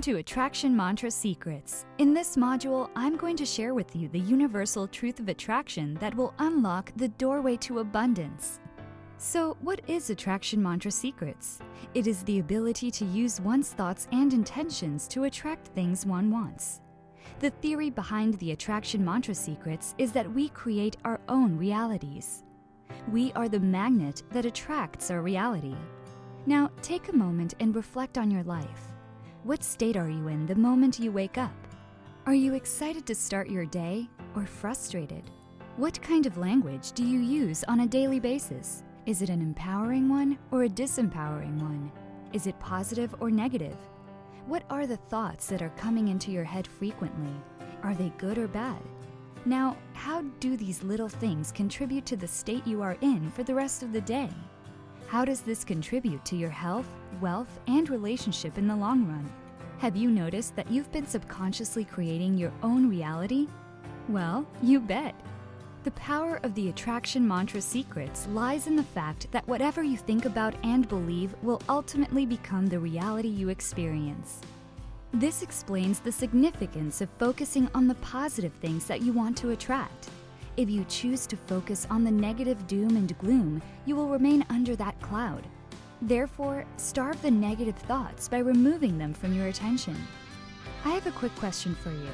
to Attraction Mantra Secrets. In this module, I'm going to share with you the universal truth of attraction that will unlock the doorway to abundance. So, what is Attraction Mantra Secrets? It is the ability to use one's thoughts and intentions to attract things one wants. The theory behind the Attraction Mantra Secrets is that we create our own realities. We are the magnet that attracts our reality. Now, take a moment and reflect on your life. What state are you in the moment you wake up? Are you excited to start your day or frustrated? What kind of language do you use on a daily basis? Is it an empowering one or a disempowering one? Is it positive or negative? What are the thoughts that are coming into your head frequently? Are they good or bad? Now, how do these little things contribute to the state you are in for the rest of the day? How does this contribute to your health, wealth, and relationship in the long run? Have you noticed that you've been subconsciously creating your own reality? Well, you bet. The power of the Attraction Mantra Secrets lies in the fact that whatever you think about and believe will ultimately become the reality you experience. This explains the significance of focusing on the positive things that you want to attract. If you choose to focus on the negative doom and gloom, you will remain under that cloud. Therefore, starve the negative thoughts by removing them from your attention. I have a quick question for you.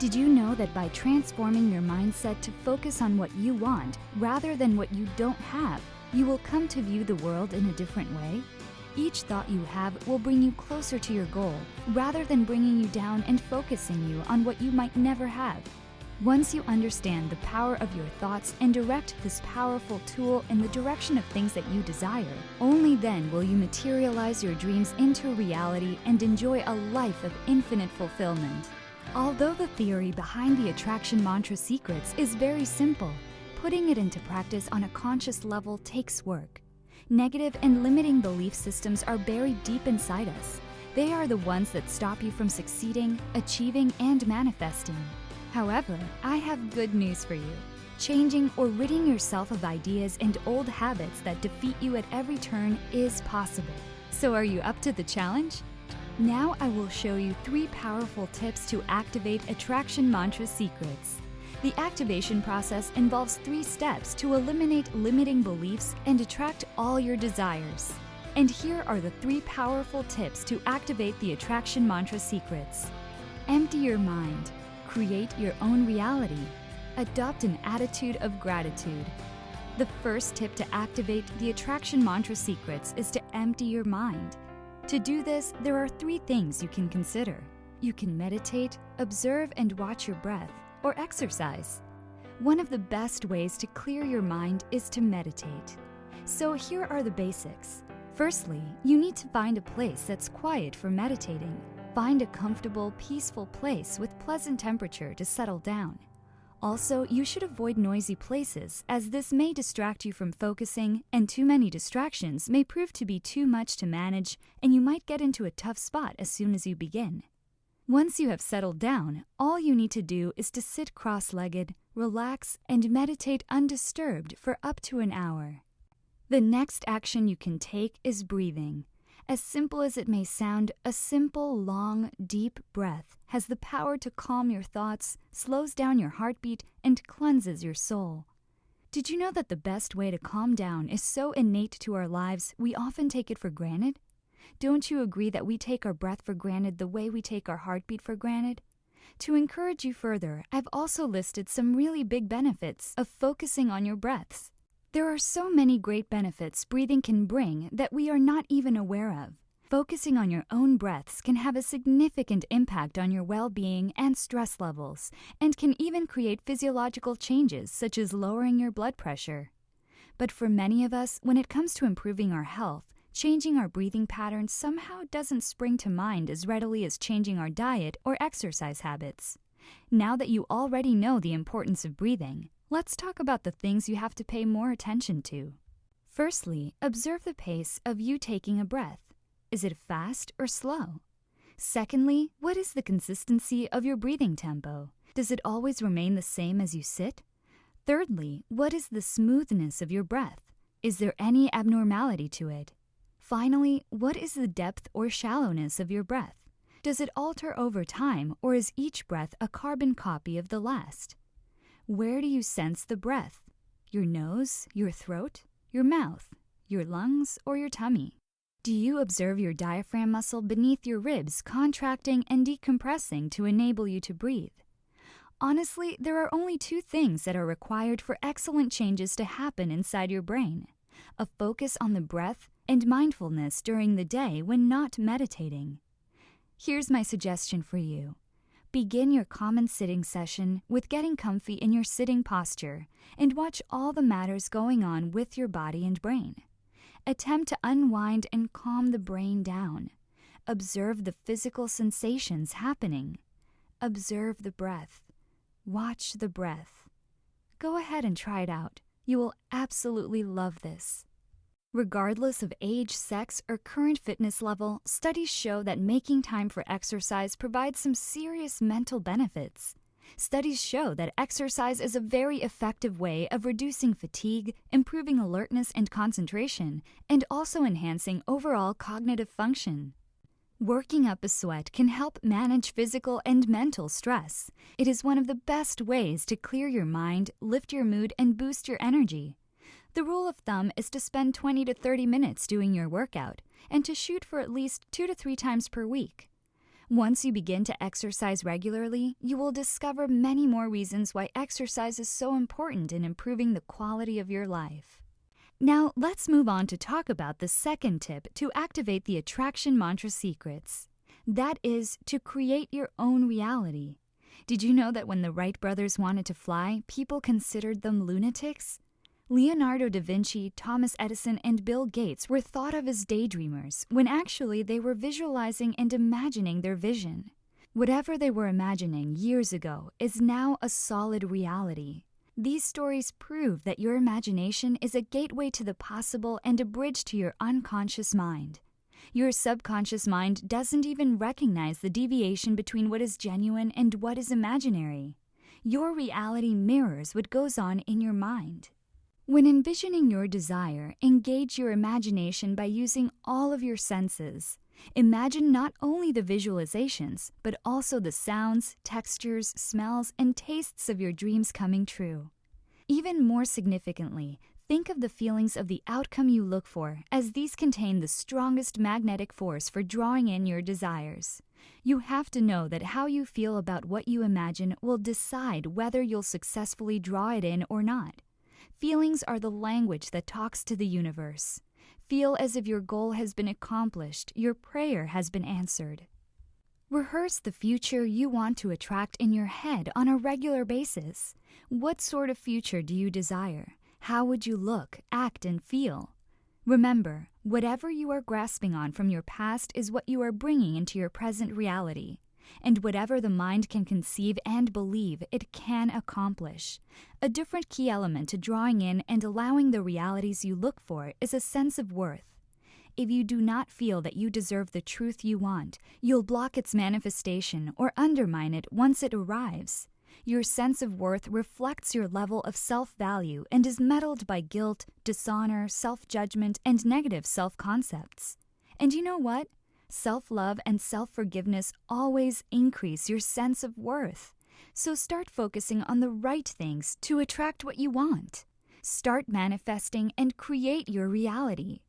Did you know that by transforming your mindset to focus on what you want rather than what you don't have, you will come to view the world in a different way? Each thought you have will bring you closer to your goal rather than bringing you down and focusing you on what you might never have. Once you understand the power of your thoughts and direct this powerful tool in the direction of things that you desire, only then will you materialize your dreams into reality and enjoy a life of infinite fulfillment. Although the theory behind the Attraction Mantra Secrets is very simple, putting it into practice on a conscious level takes work. Negative and limiting belief systems are buried deep inside us. They are the ones that stop you from succeeding, achieving, and manifesting. However, I have good news for you. Changing or ridding yourself of ideas and old habits that defeat you at every turn is possible. So are you up to the challenge? Now I will show you 3 powerful tips to activate Attraction Mantra Secrets. The activation process involves 3 steps to eliminate limiting beliefs and attract all your desires. And here are the 3 powerful tips to activate the Attraction Mantra Secrets. Empty your mind. Create your own reality. Adopt an attitude of gratitude. The first tip to activate the Attraction Mantra Secrets is to empty your mind. To do this, there are 3 things you can consider. You can meditate, observe and watch your breath, or exercise. One of the best ways to clear your mind is to meditate. So here are the basics. Firstly, you need to find a place that's quiet for meditating. Find a comfortable, peaceful place with pleasant temperature to settle down. Also, you should avoid noisy places, as this may distract you from focusing, and too many distractions may prove to be too much to manage, and you might get into a tough spot as soon as you begin. Once you have settled down, all you need to do is to sit cross-legged, relax, and meditate undisturbed for up to an hour. The next action you can take is breathing. As simple as it may sound, a simple, long, deep breath has the power to calm your thoughts, slows down your heartbeat, and cleanses your soul. Did you know that the best way to calm down is so innate to our lives we often take it for granted? Don't you agree that we take our breath for granted the way we take our heartbeat for granted? To encourage you further, I've also listed some really big benefits of focusing on your breaths. There are so many great benefits breathing can bring that we are not even aware of. Focusing on your own breaths can have a significant impact on your well-being and stress levels, and can even create physiological changes such as lowering your blood pressure. But for many of us, when it comes to improving our health, changing our breathing patterns somehow doesn't spring to mind as readily as changing our diet or exercise habits. Now that you already know the importance of breathing, let's talk about the things you have to pay more attention to. Firstly, observe the pace of you taking a breath. Is it fast or slow? Secondly, what is the consistency of your breathing tempo? Does it always remain the same as you sit? Thirdly, what is the smoothness of your breath? Is there any abnormality to it? Finally, what is the depth or shallowness of your breath? Does it alter over time, or is each breath a carbon copy of the last? Where do you sense the breath? Your nose, your throat, your mouth, your lungs, or your tummy? Do you observe your diaphragm muscle beneath your ribs contracting and decompressing to enable you to breathe? Honestly, there are only two things that are required for excellent changes to happen inside your brain: a focus on the breath and mindfulness during the day when not meditating. Here's my suggestion for you. Begin your common sitting session with getting comfy in your sitting posture and watch all the matters going on with your body and brain. Attempt to unwind and calm the brain down. Observe the physical sensations happening. Observe the breath. Watch the breath. Go ahead and try it out. You will absolutely love this. Regardless of age, sex, or current fitness level, studies show that making time for exercise provides some serious mental benefits. Studies show that exercise is a very effective way of reducing fatigue, improving alertness and concentration, and also enhancing overall cognitive function. Working up a sweat can help manage physical and mental stress. It is one of the best ways to clear your mind, lift your mood, and boost your energy. The rule of thumb is to spend 20 to 30 minutes doing your workout and to shoot for at least 2 to 3 times per week. Once you begin to exercise regularly, you will discover many more reasons why exercise is so important in improving the quality of your life. Now, let's move on to talk about the second tip to activate the attraction mantra secrets. That is to create your own reality. Did you know that when the Wright brothers wanted to fly, people considered them lunatics? Leonardo da Vinci, Thomas Edison, and Bill Gates were thought of as daydreamers, when actually they were visualizing and imagining their vision. Whatever they were imagining years ago is now a solid reality. These stories prove that your imagination is a gateway to the possible and a bridge to your unconscious mind. Your subconscious mind doesn't even recognize the deviation between what is genuine and what is imaginary. Your reality mirrors what goes on in your mind. When envisioning your desire, engage your imagination by using all of your senses. Imagine not only the visualizations, but also the sounds, textures, smells, and tastes of your dreams coming true. Even more significantly, think of the feelings of the outcome you look for, as these contain the strongest magnetic force for drawing in your desires. You have to know that how you feel about what you imagine will decide whether you'll successfully draw it in or not. Feelings are the language that talks to the universe. Feel as if your goal has been accomplished, your prayer has been answered. Rehearse the future you want to attract in your head on a regular basis. What sort of future do you desire? How would you look, act, and feel? Remember, whatever you are grasping on from your past is what you are bringing into your present reality. And whatever the mind can conceive and believe, it can accomplish. A different key element to drawing in and allowing the realities you look for is a sense of worth. If you do not feel that you deserve the truth you want, you'll block its manifestation or undermine it once it arrives. Your sense of worth reflects your level of self-value and is muddled by guilt, dishonor, self-judgment, and negative self-concepts. And you know what? Self-love and self-forgiveness always increase your sense of worth. So start focusing on the right things to attract what you want. Start manifesting and create your reality.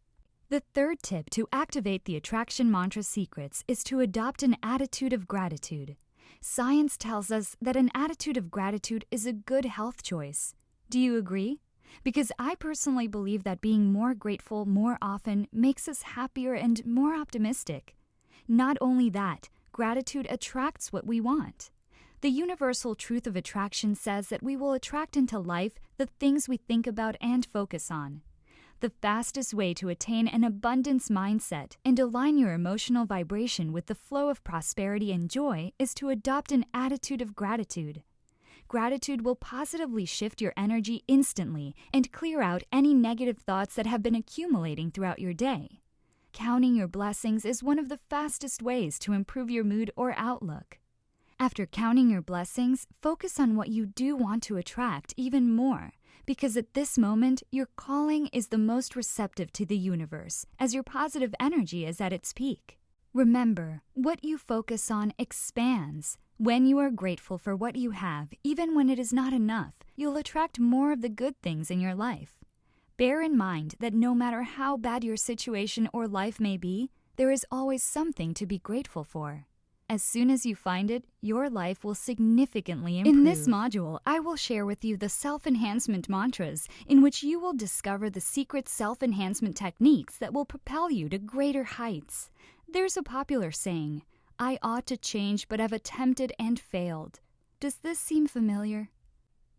The third tip to activate the attraction mantra secrets is to adopt an attitude of gratitude. Science tells us that an attitude of gratitude is a good health choice. Do you agree? Because I personally believe that being more grateful more often makes us happier and more optimistic. Not only that, gratitude attracts what we want. The universal truth of attraction says that we will attract into life the things we think about and focus on. The fastest way to attain an abundance mindset and align your emotional vibration with the flow of prosperity and joy is to adopt an attitude of gratitude. Gratitude will positively shift your energy instantly and clear out any negative thoughts that have been accumulating throughout your day. Counting your blessings is one of the fastest ways to improve your mood or outlook. After counting your blessings, focus on what you do want to attract even more, because at this moment, your calling is the most receptive to the universe, as your positive energy is at its peak. Remember, what you focus on expands. When you are grateful for what you have, even when it is not enough, you'll attract more of the good things in your life. Bear in mind that no matter how bad your situation or life may be, there is always something to be grateful for. As soon as you find it, your life will significantly improve. In this module, I will share with you the self-enhancement mantras in which you will discover the secret self-enhancement techniques that will propel you to greater heights. There's a popular saying, "I ought to change but have attempted and failed." Does this seem familiar?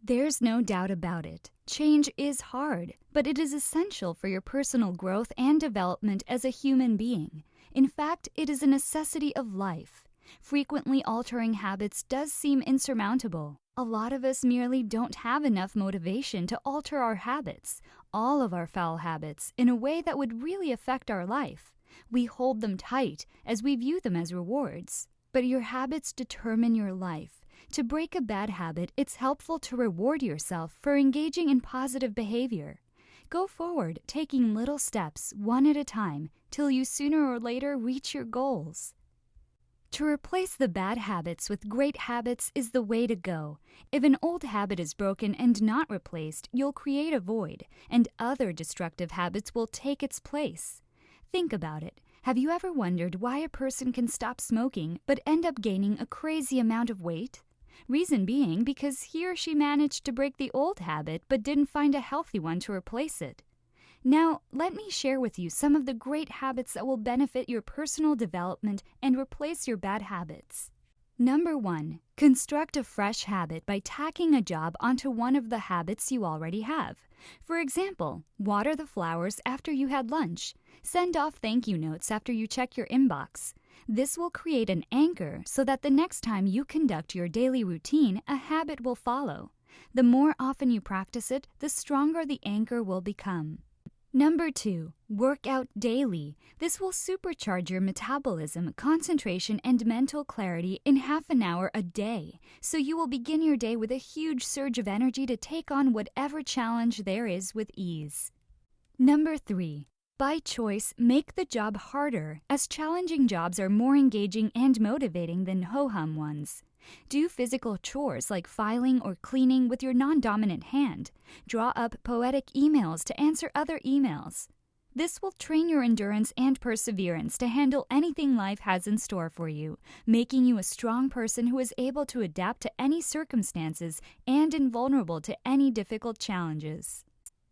There's no doubt about it. Change is hard, but it is essential for your personal growth and development as a human being. In fact, it is a necessity of life. Frequently altering habits does seem insurmountable. A lot of us merely don't have enough motivation to alter our habits, all of our foul habits, in a way that would really affect our life. We hold them tight as we view them as rewards. But your habits determine your life. To break a bad habit, it's helpful to reward yourself for engaging in positive behavior. Go forward, taking little steps, one at a time, till you sooner or later reach your goals. To replace the bad habits with great habits is the way to go. If an old habit is broken and not replaced, you'll create a void, and other destructive habits will take its place. Think about it. Have you ever wondered why a person can stop smoking but end up gaining a crazy amount of weight? Reason being because he or she managed to break the old habit but didn't find a healthy one to replace it. Now, let me share with you some of the great habits that will benefit your personal development and replace your bad habits. Number 1. Construct a fresh habit by tacking a job onto one of the habits you already have. For example, water the flowers after you had lunch. Send off thank you notes after you check your inbox. This will create an anchor so that the next time you conduct your daily routine, a habit will follow. The more often you practice it, the stronger the anchor will become. Number 2. Work out daily. This will supercharge your metabolism, concentration, and mental clarity in half an hour a day, so you will begin your day with a huge surge of energy to take on whatever challenge there is with ease. Number 3. By choice, make the job harder, as challenging jobs are more engaging and motivating than ho-hum ones. Do physical chores like filing or cleaning with your non-dominant hand. Draw up poetic emails to answer other emails. This will train your endurance and perseverance to handle anything life has in store for you, making you a strong person who is able to adapt to any circumstances and invulnerable to any difficult challenges.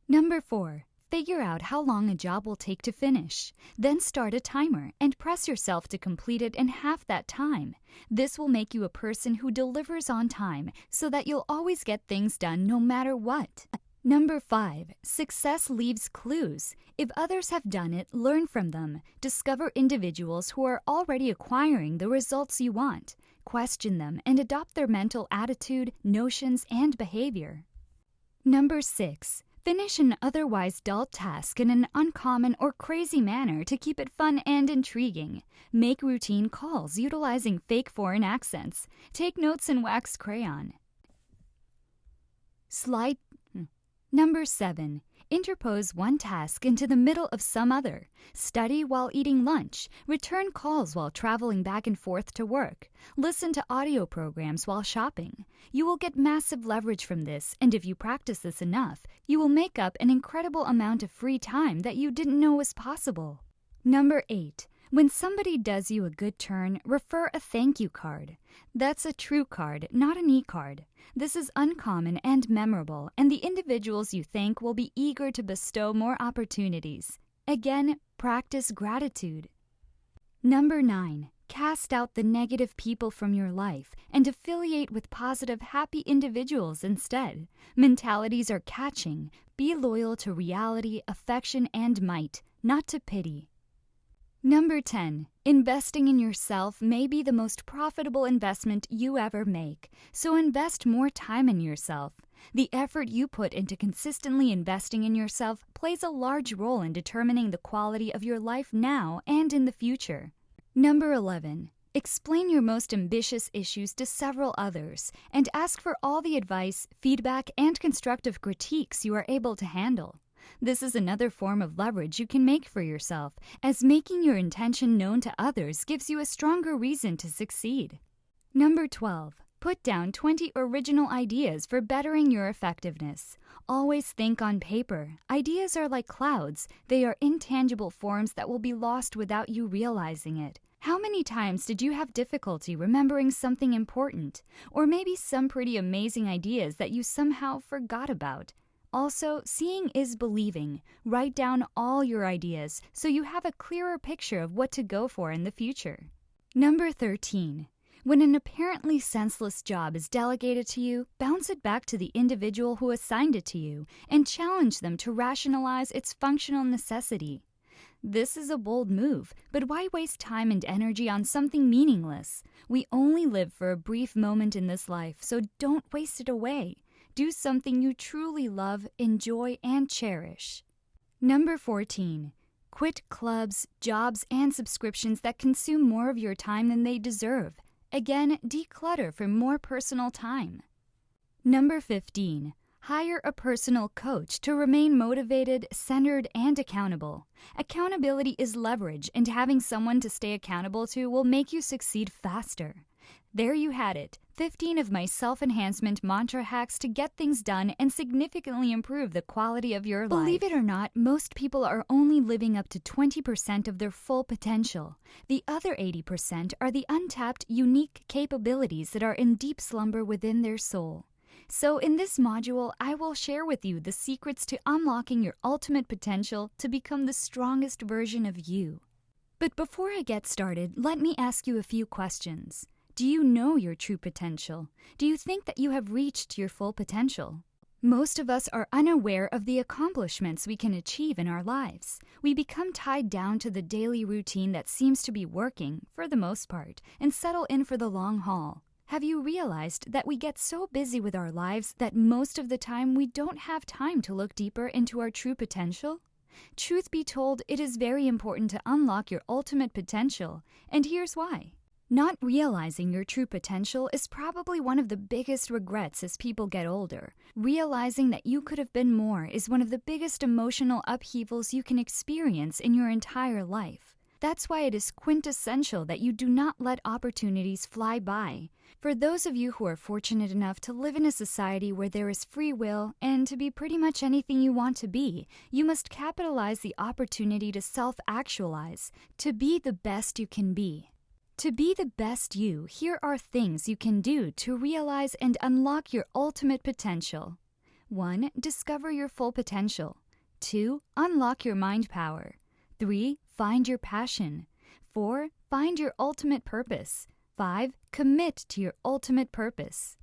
Number 4. Figure out how long a job will take to finish. Then start a timer and press yourself to complete it in half that time. This will make you a person who delivers on time so that you'll always get things done no matter what. Number 5. Success leaves clues. If others have done it, learn from them. Discover individuals who are already acquiring the results you want. Question them and adopt their mental attitude, notions, and behavior. Number 6. Finish an otherwise dull task in an uncommon or crazy manner to keep it fun and intriguing. Make routine calls utilizing fake foreign accents. Take notes in wax crayon. Number 7. Interpose one task into the middle of some other. Study while eating lunch. Return calls while traveling back and forth to work. Listen to audio programs while shopping. You will get massive leverage from this, and if you practice this enough, you will make up an incredible amount of free time that you didn't know was possible. Number 8. When somebody does you a good turn, refer a thank you card. That's a true card, not an e-card. This is uncommon and memorable, and the individuals you thank will be eager to bestow more opportunities. Again, practice gratitude. Number 9. Cast out the negative people from your life and affiliate with positive, happy individuals instead. Mentalities are catching. Be loyal to reality, affection, and might, not to pity. Number 10. Investing in yourself may be the most profitable investment you ever make, so invest more time in yourself. The effort you put into consistently investing in yourself plays a large role in determining the quality of your life now and in the future. Number 11. Explain your most ambitious issues to several others and ask for all the advice, feedback, and constructive critiques you are able to handle. This is another form of leverage you can make for yourself, as making your intention known to others gives you a stronger reason to succeed. Number 12. Put down 20 original ideas for bettering your effectiveness. Always think on paper. Ideas are like clouds. They are intangible forms that will be lost without you realizing it. How many times did you have difficulty remembering something important? Or maybe some pretty amazing ideas that you somehow forgot about? Also, seeing is believing. Write down all your ideas so you have a clearer picture of what to go for in the future. Number 13. When an apparently senseless job is delegated to you, bounce it back to the individual who assigned it to you and challenge them to rationalize its functional necessity. This is a bold move, but why waste time and energy on something meaningless? We only live for a brief moment in this life, so don't waste it away. Do something you truly love, enjoy, and cherish. Number 14. Quit clubs, jobs, and subscriptions that consume more of your time than they deserve. Again, declutter for more personal time. Number 15. Hire a personal coach to remain motivated, centered, and accountable. Accountability is leverage, and having someone to stay accountable to will make you succeed faster. There you had it, 15 of my self-enhancement mantra hacks to get things done and significantly improve the quality of your life. Believe it or not, most people are only living up to 20% of their full potential. The other 80% are the untapped, unique capabilities that are in deep slumber within their soul. So in this module, I will share with you the secrets to unlocking your ultimate potential to become the strongest version of you. But before I get started, let me ask you a few questions. Do you know your true potential? Do you think that you have reached your full potential? Most of us are unaware of the accomplishments we can achieve in our lives. We become tied down to the daily routine that seems to be working, for the most part, and settle in for the long haul. Have you realized that we get so busy with our lives that most of the time we don't have time to look deeper into our true potential? Truth be told, it is very important to unlock your ultimate potential, and here's why. Not realizing your true potential is probably one of the biggest regrets as people get older. Realizing that you could have been more is one of the biggest emotional upheavals you can experience in your entire life. That's why it is quintessential that you do not let opportunities fly by. For those of you who are fortunate enough to live in a society where there is free will and to be pretty much anything you want to be, you must capitalize the opportunity to self-actualize, to be the best you can be. To be the best you, here are things you can do to realize and unlock your ultimate potential. 1. Discover your full potential. 2. Unlock your mind power. 3. Find your passion. 4. Find your ultimate purpose. 5. Commit to your ultimate purpose.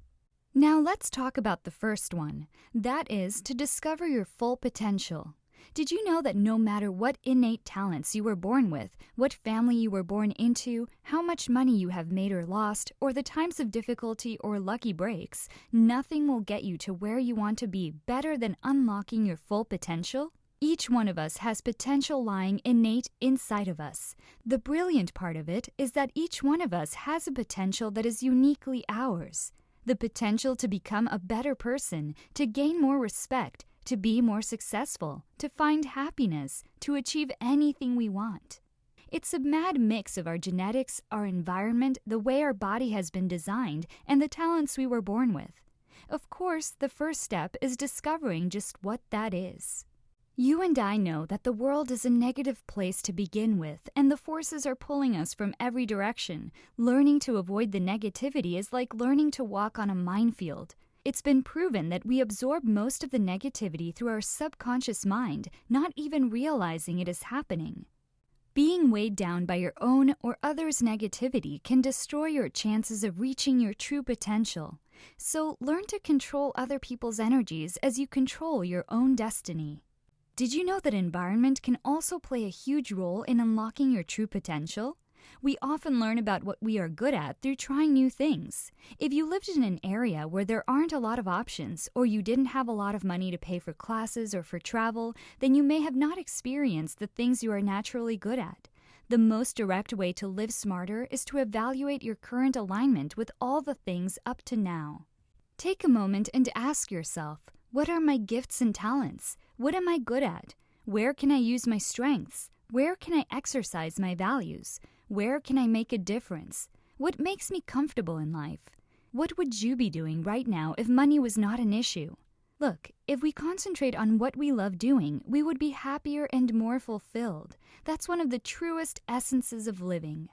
Now let's talk about the first one. That is to discover your full potential. Did you know that no matter what innate talents you were born with, what family you were born into, how much money you have made or lost, or the times of difficulty or lucky breaks, nothing will get you to where you want to be better than unlocking your full potential? Each one of us has potential lying innate inside of us. The brilliant part of it is that each one of us has a potential that is uniquely ours. The potential to become a better person, to gain more respect, to be more successful, to find happiness, to achieve anything we want. It's a mad mix of our genetics, our environment, the way our body has been designed, and the talents we were born with. Of course, the first step is discovering just what that is. You and I know that the world is a negative place to begin with, and the forces are pulling us from every direction. Learning to avoid the negativity is like learning to walk on a minefield. It's been proven that we absorb most of the negativity through our subconscious mind, not even realizing it is happening. Being weighed down by your own or others' negativity can destroy your chances of reaching your true potential. So learn to control other people's energies as you control your own destiny. Did you know that environment can also play a huge role in unlocking your true potential? We often learn about what we are good at through trying new things. If you lived in an area where there aren't a lot of options, or you didn't have a lot of money to pay for classes or for travel, then you may have not experienced the things you are naturally good at. The most direct way to live smarter is to evaluate your current alignment with all the things up to now. Take a moment and ask yourself, What are my gifts and talents? What am I good at? Where can I use my strengths? Where can I exercise my values? Where can I make a difference? What makes me comfortable in life? What would you be doing right now if money was not an issue? Look, if we concentrate on what we love doing, we would be happier and more fulfilled. That's one of the truest essences of living.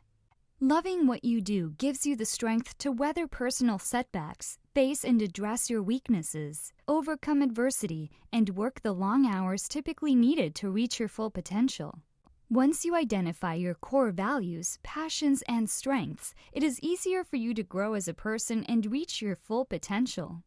Loving what you do gives you the strength to weather personal setbacks, face and address your weaknesses, overcome adversity, and work the long hours typically needed to reach your full potential. Once you identify your core values, passions, and strengths, it is easier for you to grow as a person and reach your full potential.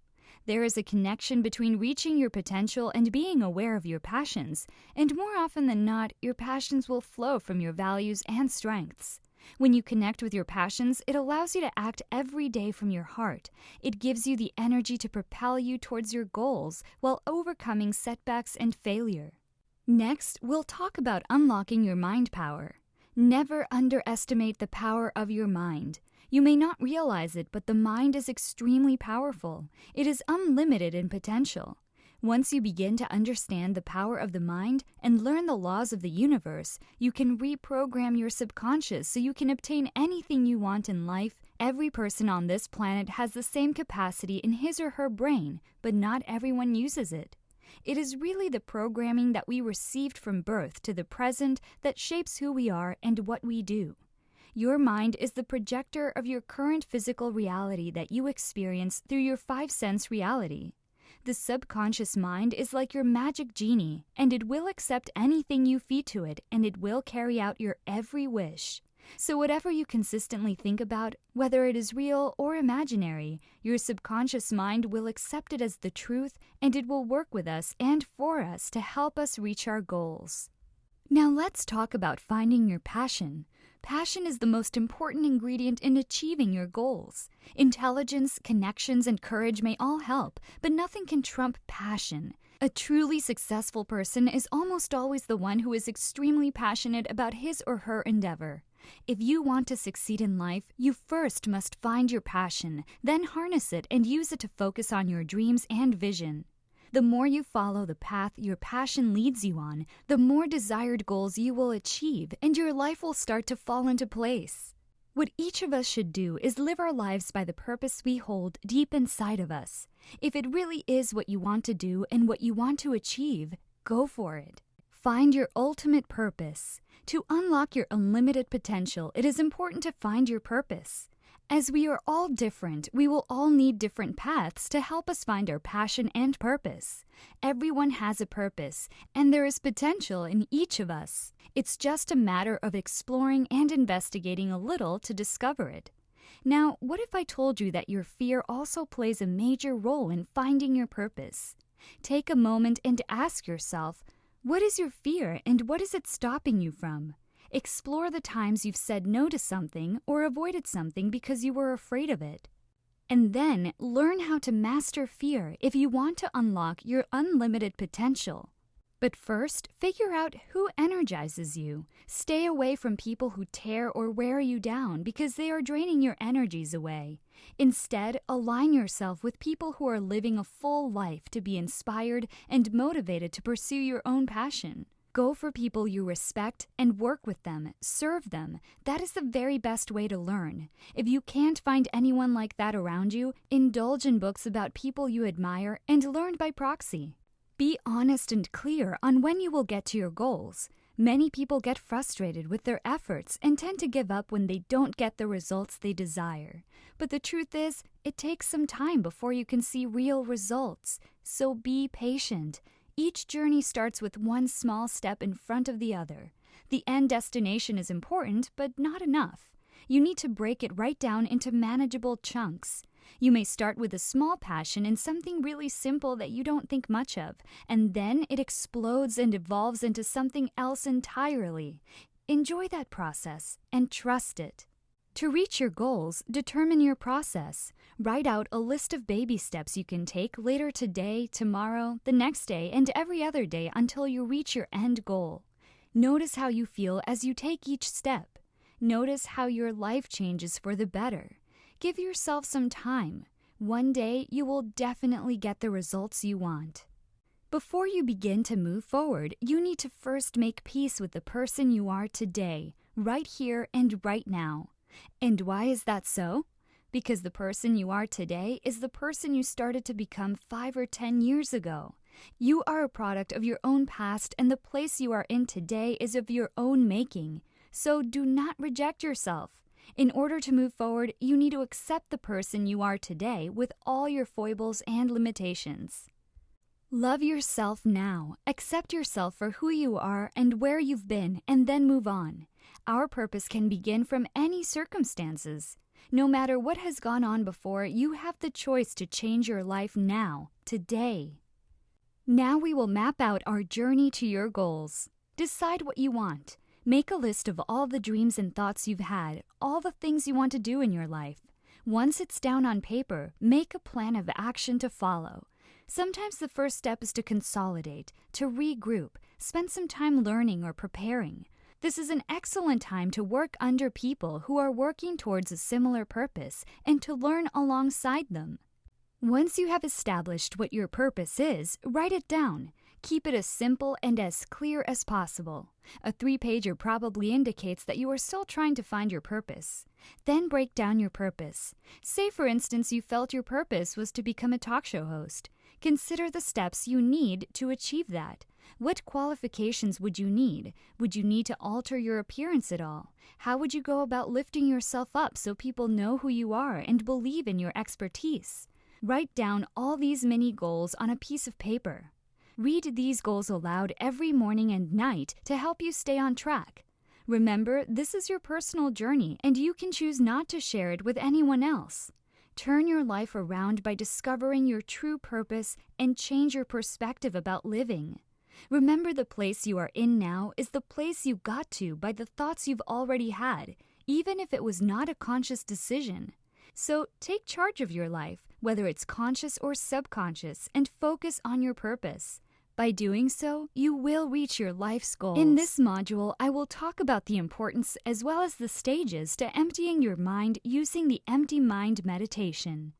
There is a connection between reaching your potential and being aware of your passions, and more often than not, your passions will flow from your values and strengths. When you connect with your passions, it allows you to act every day from your heart. It gives you the energy to propel you towards your goals while overcoming setbacks and failure. Next, we'll talk about unlocking your mind power. Never underestimate the power of your mind. You may not realize it, but the mind is extremely powerful. It is unlimited in potential. Once you begin to understand the power of the mind and learn the laws of the universe, you can reprogram your subconscious so you can obtain anything you want in life. Every person on this planet has the same capacity in his or her brain, but not everyone uses it. It is really the programming that we received from birth to the present that shapes who we are and what we do. Your mind is the projector of your current physical reality that you experience through your five-sense reality. The subconscious mind is like your magic genie, and it will accept anything you feed to it, and it will carry out your every wish. So whatever you consistently think about, whether it is real or imaginary, your subconscious mind will accept it as the truth, and it will work with us and for us to help us reach our goals. Now let's talk about finding your passion. Passion is the most important ingredient in achieving your goals. Intelligence, connections, and courage may all help, but nothing can trump passion. A truly successful person is almost always the one who is extremely passionate about his or her endeavor. If you want to succeed in life, you first must find your passion, then harness it and use it to focus on your dreams and vision. The more you follow the path your passion leads you on, the more desired goals you will achieve, and your life will start to fall into place. What each of us should do is live our lives by the purpose we hold deep inside of us. If it really is what you want to do and what you want to achieve, go for it. Find your ultimate purpose. To unlock your unlimited potential, it is important to find your purpose. As we are all different, we will all need different paths to help us find our passion and purpose. Everyone has a purpose, and there is potential in each of us. It's just a matter of exploring and investigating a little to discover it. Now, what if I told you that your fear also plays a major role in finding your purpose? Take a moment and ask yourself, what is your fear and what is it stopping you from? Explore the times you've said no to something or avoided something because you were afraid of it. And then learn how to master fear if you want to unlock your unlimited potential. But first, figure out who energizes you. Stay away from people who tear or wear you down because they are draining your energies away. Instead, align yourself with people who are living a full life to be inspired and motivated to pursue your own passion. Go for people you respect and work with them, serve them. That is the very best way to learn. If you can't find anyone like that around you, indulge in books about people you admire and learn by proxy. Be honest and clear on when you will get to your goals. Many people get frustrated with their efforts and tend to give up when they don't get the results they desire. But the truth is, it takes some time before you can see real results. So be patient. Each journey starts with one small step in front of the other. The end destination is important, but not enough. You need to break it right down into manageable chunks. You may start with a small passion in something really simple that you don't think much of, and then it explodes and evolves into something else entirely. Enjoy that process and trust it. To reach your goals, determine your process. Write out a list of baby steps you can take later today, tomorrow, the next day, and every other day until you reach your end goal. Notice how you feel as you take each step. Notice how your life changes for the better. Give yourself some time. One day, you will definitely get the results you want. Before you begin to move forward, you need to first make peace with the person you are today, right here and right now. And why is that so? Because the person you are today is the person you started to become 5 or 10 years ago. You are a product of your own past, and the place you are in today is of your own making. So do not reject yourself. In order to move forward, you need to accept the person you are today with all your foibles and limitations. Love yourself now. Accept yourself for who you are and where you've been, and then move on. Our purpose can begin from any circumstances. No matter what has gone on before, you have the choice to change your life now, today. Now we will map out our journey to your goals. Decide what you want. Make a list of all the dreams and thoughts you've had, all the things you want to do in your life. Once it's down on paper, make a plan of action to follow. Sometimes the first step is to consolidate, to regroup, spend some time learning or preparing. This is an excellent time to work under people who are working towards a similar purpose and to learn alongside them. Once you have established what your purpose is, write it down. Keep it as simple and as clear as possible. A 3-pager probably indicates that you are still trying to find your purpose. Then break down your purpose. Say, for instance, you felt your purpose was to become a talk show host. Consider the steps you need to achieve that. What qualifications would you need? Would you need to alter your appearance at all? How would you go about lifting yourself up so people know who you are and believe in your expertise? Write down all these mini goals on a piece of paper. Read these goals aloud every morning and night to help you stay on track. Remember, this is your personal journey, and you can choose not to share it with anyone else. Turn your life around by discovering your true purpose and change your perspective about living. Remember, the place you are in now is the place you got to by the thoughts you've already had, even if it was not a conscious decision. So take charge of your life, whether it's conscious or subconscious, and focus on your purpose. By doing so, you will reach your life's goals. In this module, I will talk about the importance as well as the stages to emptying your mind using the Empty Mind meditation.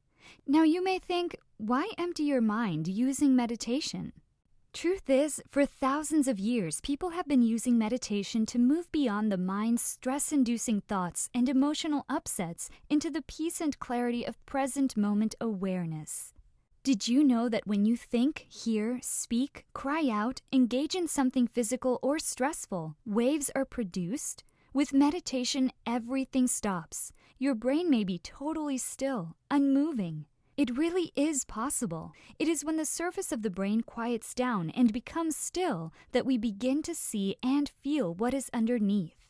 Now you may think, why empty your mind using meditation? Truth is, for thousands of years, people have been using meditation to move beyond the mind's stress-inducing thoughts and emotional upsets into the peace and clarity of present moment awareness. Did you know that when you think, hear, speak, cry out, engage in something physical or stressful, waves are produced? With meditation, everything stops. Your brain may be totally still, unmoving. It really is possible. It is when the surface of the brain quiets down and becomes still that we begin to see and feel what is underneath.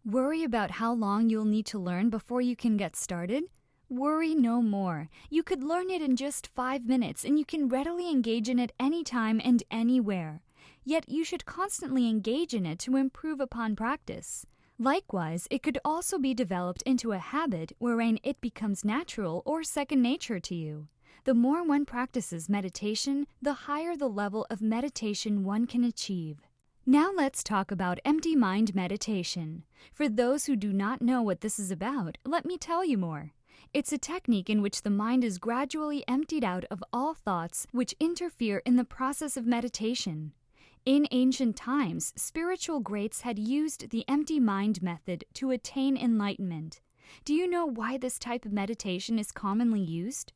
Worry about how long you'll need to learn before you can get started? Worry no more. You could learn it in just 5 minutes, and you can readily engage in it anytime and anywhere. Yet you should constantly engage in it to improve upon practice. Likewise, it could also be developed into a habit wherein it becomes natural or second nature to you. The more one practices meditation, the higher the level of meditation one can achieve. Now let's talk about empty mind meditation. For those who do not know what this is about, let me tell you more. It's a technique in which the mind is gradually emptied out of all thoughts which interfere in the process of meditation. In ancient times, spiritual greats had used the empty mind method to attain enlightenment. Do you know why this type of meditation is commonly used?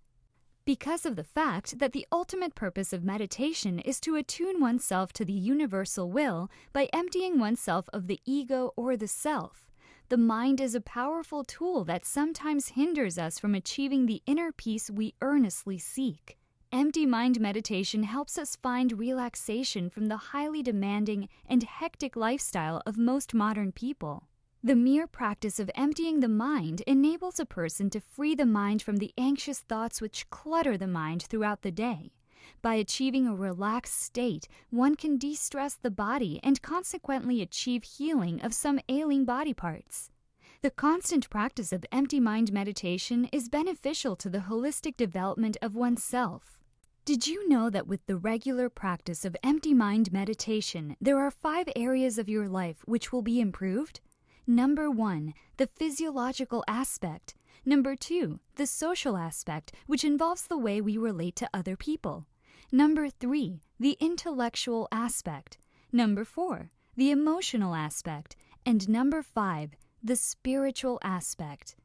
Because of the fact that the ultimate purpose of meditation is to attune oneself to the universal will by emptying oneself of the ego or the self. The mind is a powerful tool that sometimes hinders us from achieving the inner peace we earnestly seek. Empty mind meditation helps us find relaxation from the highly demanding and hectic lifestyle of most modern people. The mere practice of emptying the mind enables a person to free the mind from the anxious thoughts which clutter the mind throughout the day. By achieving a relaxed state, one can de-stress the body and consequently achieve healing of some ailing body parts. The constant practice of empty mind meditation is beneficial to the holistic development of oneself. Did you know that with the regular practice of empty mind meditation, there are 5 areas of your life which will be improved? Number 1, the physiological aspect. Number 2, the social aspect, which involves the way we relate to other people. Number 3, the intellectual aspect. Number 4, the emotional aspect. And number 5, the spiritual aspect.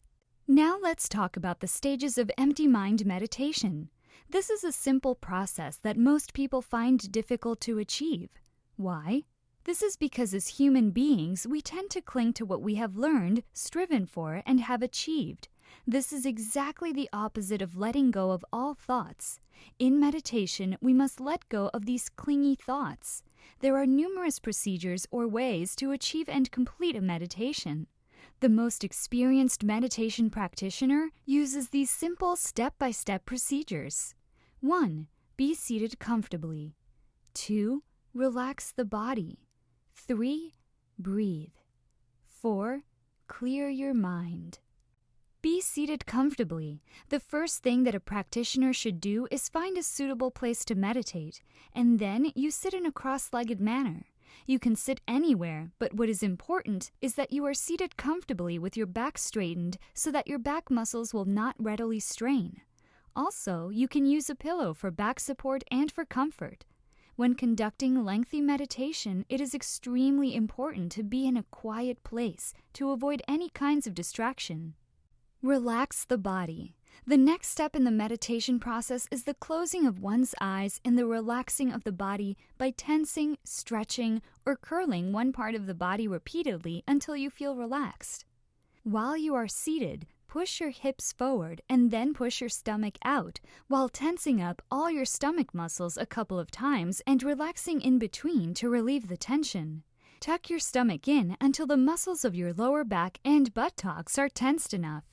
Now let's talk about the stages of empty mind meditation. This is a simple process that most people find difficult to achieve. Why? This is because as human beings, we tend to cling to what we have learned, striven for, and have achieved. This is exactly the opposite of letting go of all thoughts. In meditation, we must let go of these clingy thoughts. There are numerous procedures or ways to achieve and complete a meditation. The most experienced meditation practitioner uses these simple step-by-step procedures. 1. Be seated comfortably. 2. Relax the body. 3. Breathe. 4. Clear your mind. Be seated comfortably. The first thing that a practitioner should do is find a suitable place to meditate, and then you sit in a cross-legged manner. You can sit anywhere, but what is important is that you are seated comfortably with your back straightened so that your back muscles will not readily strain. Also, you can use a pillow for back support and for comfort. When conducting lengthy meditation, it is extremely important to be in a quiet place to avoid any kinds of distraction. Relax the body. The next step in the meditation process is the closing of one's eyes and the relaxing of the body by tensing, stretching, or curling one part of the body repeatedly until you feel relaxed. While you are seated, push your hips forward and then push your stomach out while tensing up all your stomach muscles a couple of times and relaxing in between to relieve the tension. Tuck your stomach in until the muscles of your lower back and buttocks are tensed enough.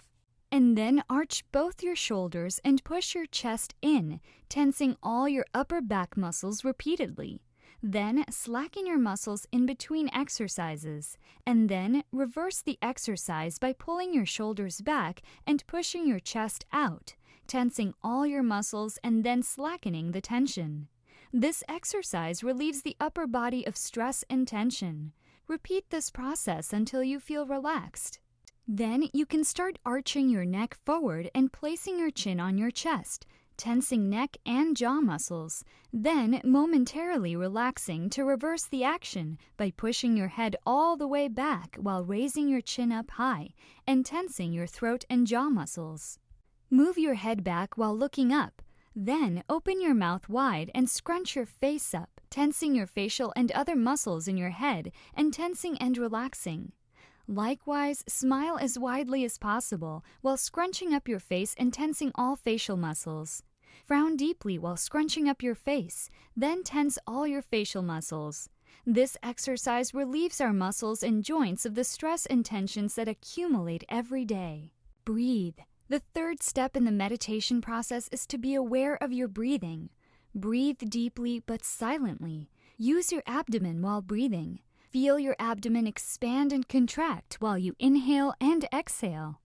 And then arch both your shoulders and push your chest in, tensing all your upper back muscles repeatedly. Then slacken your muscles in between exercises, and then reverse the exercise by pulling your shoulders back and pushing your chest out, tensing all your muscles and then slackening the tension. This exercise relieves the upper body of stress and tension. Repeat this process until you feel relaxed. Then you can start arching your neck forward and placing your chin on your chest, tensing neck and jaw muscles, then momentarily relaxing to reverse the action by pushing your head all the way back while raising your chin up high and tensing your throat and jaw muscles. Move your head back while looking up. Then open your mouth wide and scrunch your face up, tensing your facial and other muscles in your head and tensing and relaxing. Likewise, smile as widely as possible while scrunching up your face and tensing all facial muscles. Frown deeply while scrunching up your face, then tense all your facial muscles. This exercise relieves our muscles and joints of the stress and tensions that accumulate every day. Breathe. The third step in the meditation process is to be aware of your breathing. Breathe deeply but silently. Use your abdomen while breathing. Feel your abdomen expand and contract while you inhale and exhale.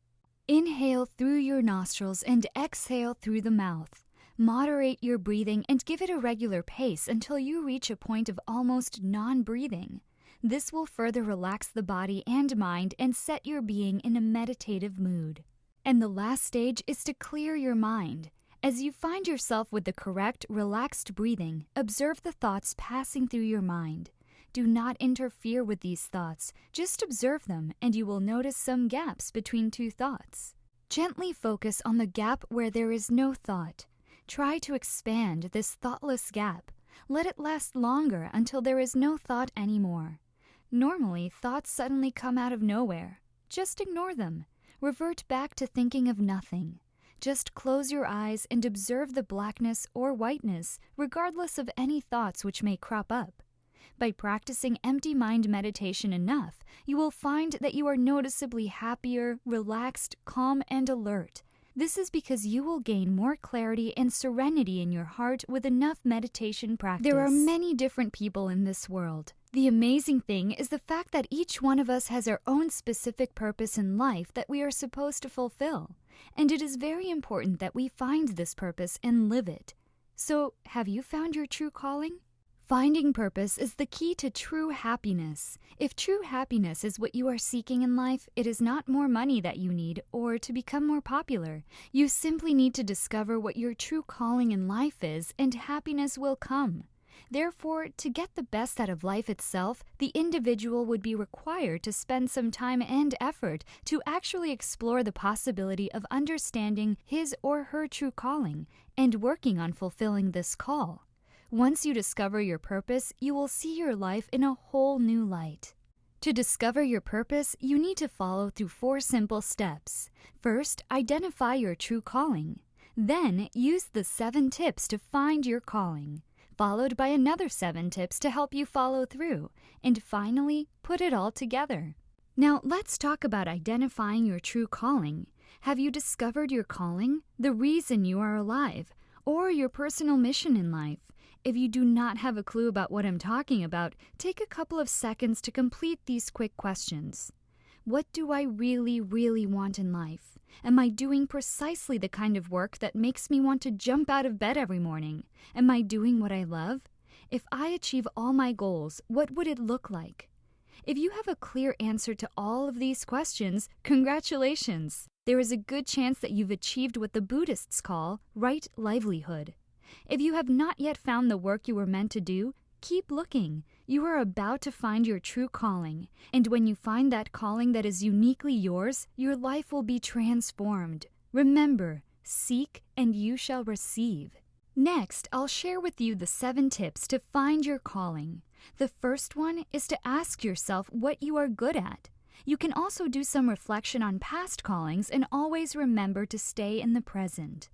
Inhale through your nostrils and exhale through the mouth. Moderate your breathing and give it a regular pace until you reach a point of almost non-breathing. This will further relax the body and mind and set your being in a meditative mood. And the last stage is to clear your mind. As you find yourself with the correct, relaxed breathing, observe the thoughts passing through your mind. Do not interfere with these thoughts. Just observe them, and you will notice some gaps between two thoughts. Gently focus on the gap where there is no thought. Try to expand this thoughtless gap. Let it last longer until there is no thought anymore. Normally, thoughts suddenly come out of nowhere. Just ignore them. Revert back to thinking of nothing. Just close your eyes and observe the blackness or whiteness, regardless of any thoughts which may crop up. By practicing empty mind meditation enough, you will find that you are noticeably happier, relaxed, calm, and alert. This is because you will gain more clarity and serenity in your heart with enough meditation practice. There are many different people in this world. The amazing thing is the fact that each one of us has our own specific purpose in life that we are supposed to fulfill. And it is very important that we find this purpose and live it. So, have you found your true calling? Finding purpose is the key to true happiness. If true happiness is what you are seeking in life, it is not more money that you need or to become more popular. You simply need to discover what your true calling in life is, and happiness will come. Therefore, to get the best out of life itself, the individual would be required to spend some time and effort to actually explore the possibility of understanding his or her true calling and working on fulfilling this call. Once you discover your purpose, you will see your life in a whole new light. To discover your purpose, you need to follow through 4 simple steps. First, identify your true calling. Then, use the 7 tips to find your calling, followed by another 7 tips to help you follow through, and finally, put it all together. Now, let's talk about identifying your true calling. Have you discovered your calling, the reason you are alive, or your personal mission in life? If you do not have a clue about what I'm talking about, take a couple of seconds to complete these quick questions. What do I really, really want in life? Am I doing precisely the kind of work that makes me want to jump out of bed every morning? Am I doing what I love? If I achieve all my goals, what would it look like? If you have a clear answer to all of these questions, congratulations! There is a good chance that you've achieved what the Buddhists call right livelihood. If you have not yet found the work you were meant to do, keep looking. You are about to find your true calling, and when you find that calling that is uniquely yours, your life will be transformed. Remember, seek and you shall receive. Next, I'll share with you the 7 tips to find your calling. The first one is to ask yourself what you are good at. You can also do some reflection on past callings and always remember to stay in the present.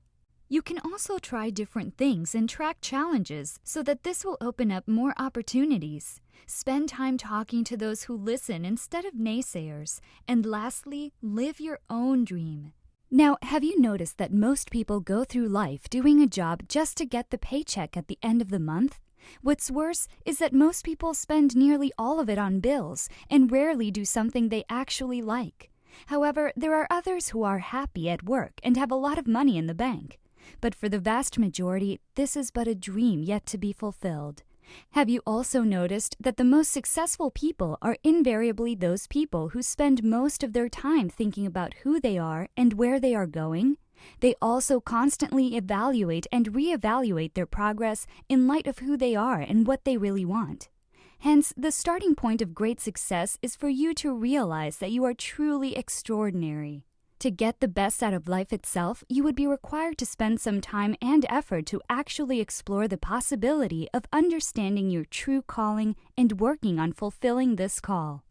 You can also try different things and track challenges so that this will open up more opportunities. Spend time talking to those who listen instead of naysayers. And lastly, live your own dream. Now, have you noticed that most people go through life doing a job just to get the paycheck at the end of the month? What's worse is that most people spend nearly all of it on bills and rarely do something they actually like. However, there are others who are happy at work and have a lot of money in the bank. But for the vast majority, this is but a dream yet to be fulfilled. Have you also noticed that the most successful people are invariably those people who spend most of their time thinking about who they are and where they are going? They also constantly evaluate and reevaluate their progress in light of who they are and what they really want. Hence, the starting point of great success is for you to realize that you are truly extraordinary. To get the best out of life itself, you would be required to spend some time and effort to actually explore the possibility of understanding your true calling and working on fulfilling this call.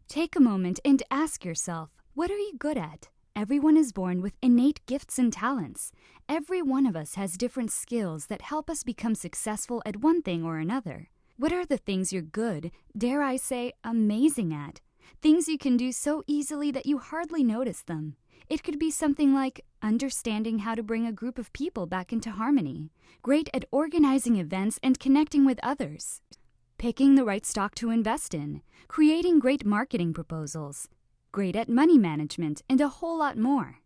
Take a moment and ask yourself, what are you good at? Everyone is born with innate gifts and talents. Every one of us has different skills that help us become successful at one thing or another. What are the things you're good, dare I say, amazing at? Things you can do so easily that you hardly notice them. It could be something like understanding how to bring a group of people back into harmony, great at organizing events and connecting with others, picking the right stock to invest in, creating great marketing proposals, great at money management, and a whole lot more.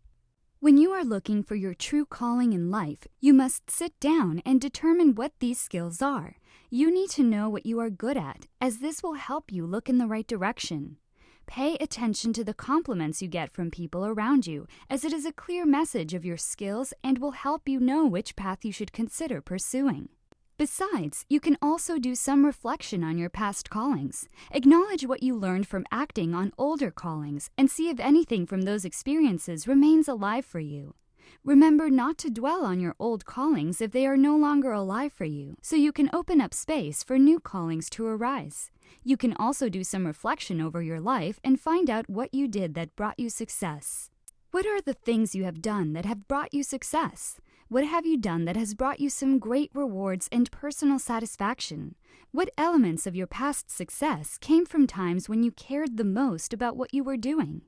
When you are looking for your true calling in life, you must sit down and determine what these skills are. You need to know what you are good at, as this will help you look in the right direction. Pay attention to the compliments you get from people around you, as it is a clear message of your skills and will help you know which path you should consider pursuing. Besides, you can also do some reflection on your past callings. Acknowledge what you learned from acting on older callings and see if anything from those experiences remains alive for you. Remember not to dwell on your old callings if they are no longer alive for you, so you can open up space for new callings to arise. You can also do some reflection over your life and find out what you did that brought you success. What are the things you have done that have brought you success? What have you done that has brought you some great rewards and personal satisfaction? What elements of your past success came from times when you cared the most about what you were doing?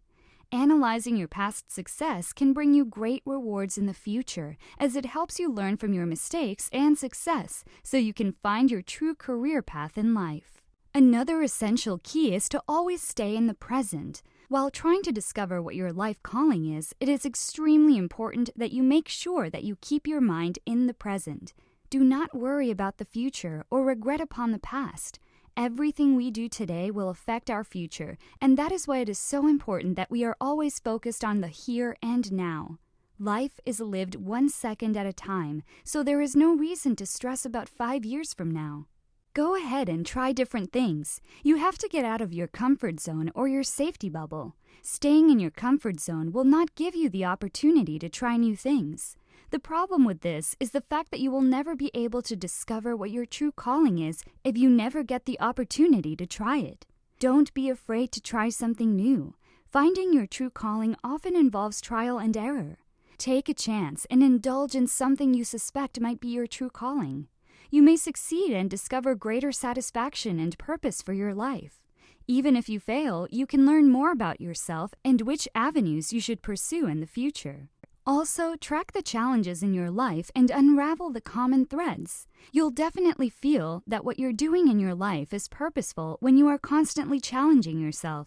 Analyzing your past success can bring you great rewards in the future, as it helps you learn from your mistakes and success so you can find your true career path in life. Another essential key is to always stay in the present. While trying to discover what your life calling is, it is extremely important that you make sure that you keep your mind in the present. Do not worry about the future or regret upon the past. Everything we do today will affect our future, and that is why it is so important that we are always focused on the here and now. Life is lived 1 second at a time, so there is no reason to stress about 5 years from now. Go ahead and try different things. You have to get out of your comfort zone or your safety bubble. Staying in your comfort zone will not give you the opportunity to try new things. The problem with this is the fact that you will never be able to discover what your true calling is if you never get the opportunity to try it. Don't be afraid to try something new. Finding your true calling often involves trial and error. Take a chance and indulge in something you suspect might be your true calling. You may succeed and discover greater satisfaction and purpose for your life. Even if you fail, you can learn more about yourself and which avenues you should pursue in the future. Also, track the challenges in your life and unravel the common threads. You'll definitely feel that what you're doing in your life is purposeful when you are constantly challenging yourself.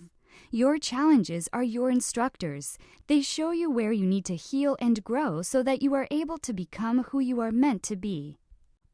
Your challenges are your instructors. They show you where you need to heal and grow so that you are able to become who you are meant to be.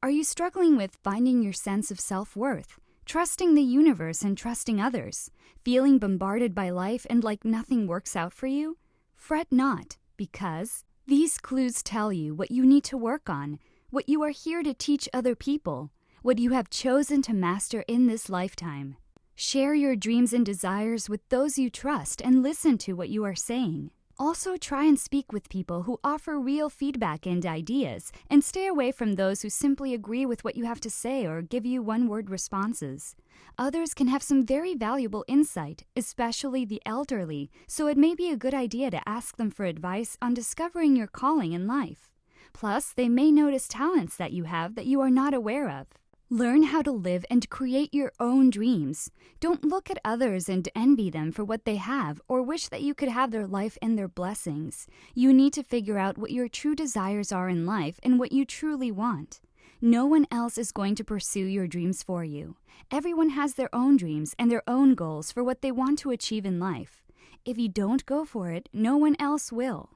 Are you struggling with finding your sense of self-worth, trusting the universe and trusting others, feeling bombarded by life and like nothing works out for you? Fret not, because these clues tell you what you need to work on, what you are here to teach other people, what you have chosen to master in this lifetime. Share your dreams and desires with those you trust and listen to what you are saying. Also, try and speak with people who offer real feedback and ideas, and stay away from those who simply agree with what you have to say or give you one-word responses. Others can have some very valuable insight, especially the elderly, so it may be a good idea to ask them for advice on discovering your calling in life. Plus, they may notice talents that you have that you are not aware of. Learn how to live and create your own dreams. Don't look at others and envy them for what they have or wish that you could have their life and their blessings. You need to figure out what your true desires are in life and what you truly want. No one else is going to pursue your dreams for you. Everyone has their own dreams and their own goals for what they want to achieve in life. If you don't go for it, no one else will.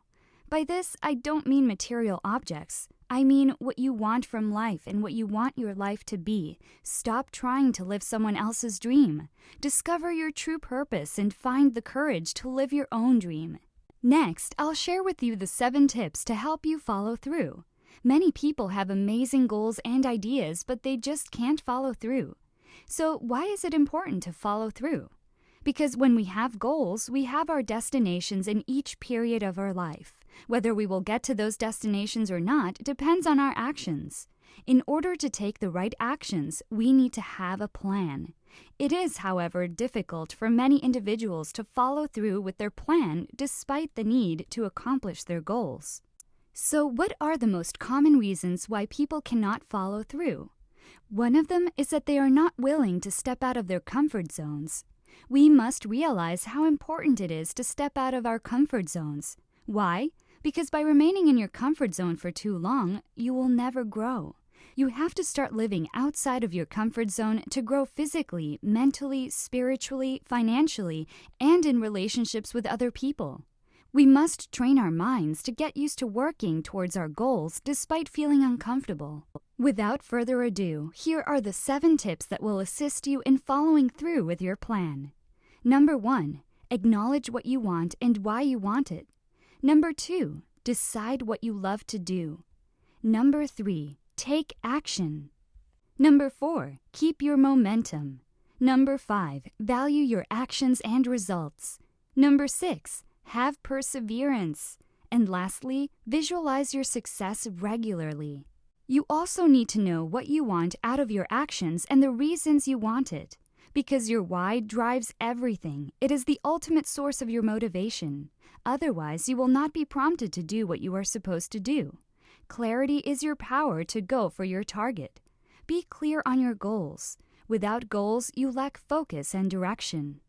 By this, I don't mean material objects. I mean what you want from life and what you want your life to be. Stop trying to live someone else's dream. Discover your true purpose and find the courage to live your own dream. Next, I'll share with you the 7 tips to help you follow through. Many people have amazing goals and ideas, but they just can't follow through. So why is it important to follow through? Because when we have goals, we have our destinations in each period of our life. Whether we will get to those destinations or not depends on our actions. In order to take the right actions, we need to have a plan. It is, however, difficult for many individuals to follow through with their plan despite the need to accomplish their goals. So, what are the most common reasons why people cannot follow through? One of them is that they are not willing to step out of their comfort zones. We must realize how important it is to step out of our comfort zones. Why? Because by remaining in your comfort zone for too long, you will never grow. You have to start living outside of your comfort zone to grow physically, mentally, spiritually, financially, and in relationships with other people. We must train our minds to get used to working towards our goals despite feeling uncomfortable. Without further ado, here are the 7 tips that will assist you in following through with your plan. Number 1, acknowledge what you want and why you want it. Number 2, decide what you love to do. Number 3, take action. Number 4, keep your momentum. Number 5, value your actions and results. Number 6, have perseverance. And lastly, visualize your success regularly. You also need to know what you want out of your actions and the reasons you want it. Because your why drives everything. It is the ultimate source of your motivation. Otherwise, you will not be prompted to do what you are supposed to do. Clarity is your power to go for your target. Be clear on your goals. Without goals, you lack focus and direction.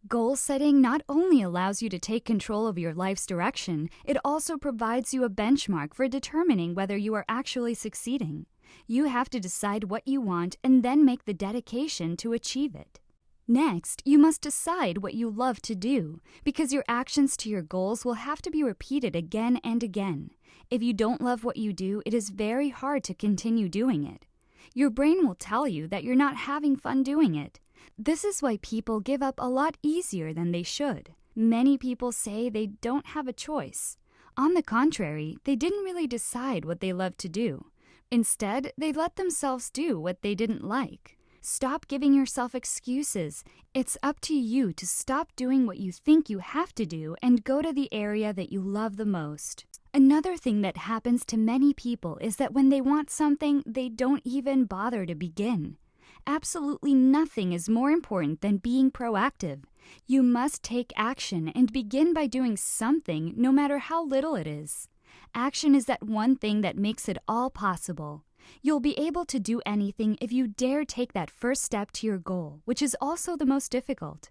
Goal setting not only allows you to take control of your life's direction, it also provides you a benchmark for determining whether you are actually succeeding. You have to decide what you want and then make the dedication to achieve it. Next, you must decide what you love to do, because your actions to your goals will have to be repeated again and again. If you don't love what you do, it is very hard to continue doing it. Your brain will tell you that you're not having fun doing it. This is why people give up a lot easier than they should. Many people say they don't have a choice. On the contrary, they didn't really decide what they love to do. Instead, they let themselves do what they didn't like. Stop giving yourself excuses. It's up to you to stop doing what you think you have to do and go to the area that you love the most. Another thing that happens to many people is that when they want something, they don't even bother to begin. Absolutely nothing is more important than being proactive. You must take action and begin by doing something, no matter how little it is. Action is that one thing that makes it all possible. You'll be able to do anything if you dare take that first step to your goal, which is also the most difficult.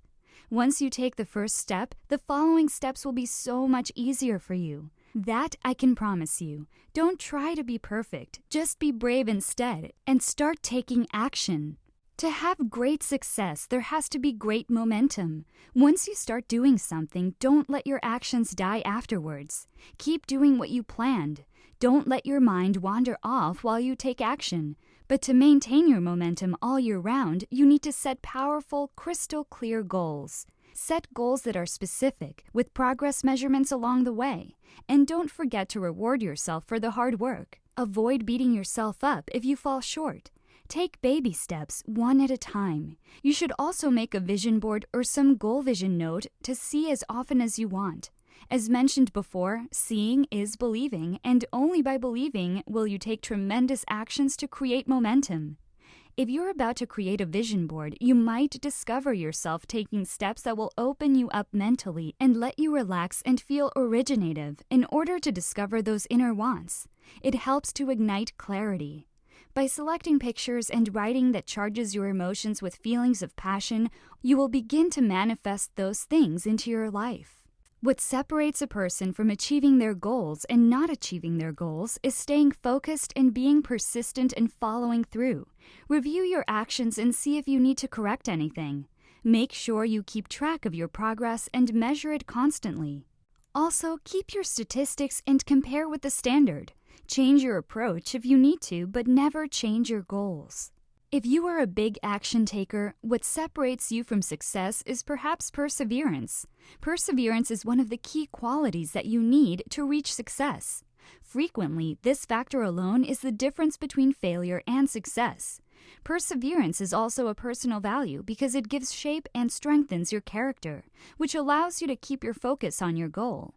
Once you take the first step, the following steps will be so much easier for you. That I can promise you. Don't try to be perfect. Just be brave instead and start taking action. To have great success, there has to be great momentum. Once you start doing something, don't let your actions die afterwards. Keep doing what you planned. Don't let your mind wander off while you take action. But to maintain your momentum all year round, you need to set powerful, crystal clear goals. Set goals that are specific, with progress measurements along the way. And don't forget to reward yourself for the hard work. Avoid beating yourself up if you fall short. Take baby steps, one at a time. You should also make a vision board or some goal vision note to see as often as you want. As mentioned before, seeing is believing, and only by believing will you take tremendous actions to create momentum. If you're about to create a vision board, you might discover yourself taking steps that will open you up mentally and let you relax and feel originative in order to discover those inner wants. It helps to ignite clarity. By selecting pictures and writing that charges your emotions with feelings of passion, you will begin to manifest those things into your life. What separates a person from achieving their goals and not achieving their goals is staying focused and being persistent and following through. Review your actions and see if you need to correct anything. Make sure you keep track of your progress and measure it constantly. Also, keep your statistics and compare with the standard. Change your approach if you need to, but never change your goals. If you are a big action taker, what separates you from success is perhaps perseverance. Perseverance is one of the key qualities that you need to reach success. Frequently, this factor alone is the difference between failure and success. Perseverance is also a personal value because it gives shape and strengthens your character, which allows you to keep your focus on your goal.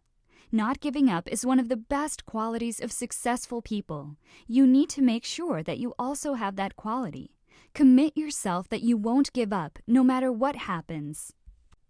Not giving up is one of the best qualities of successful people. You need to make sure that you also have that quality. Commit yourself that you won't give up, no matter what happens.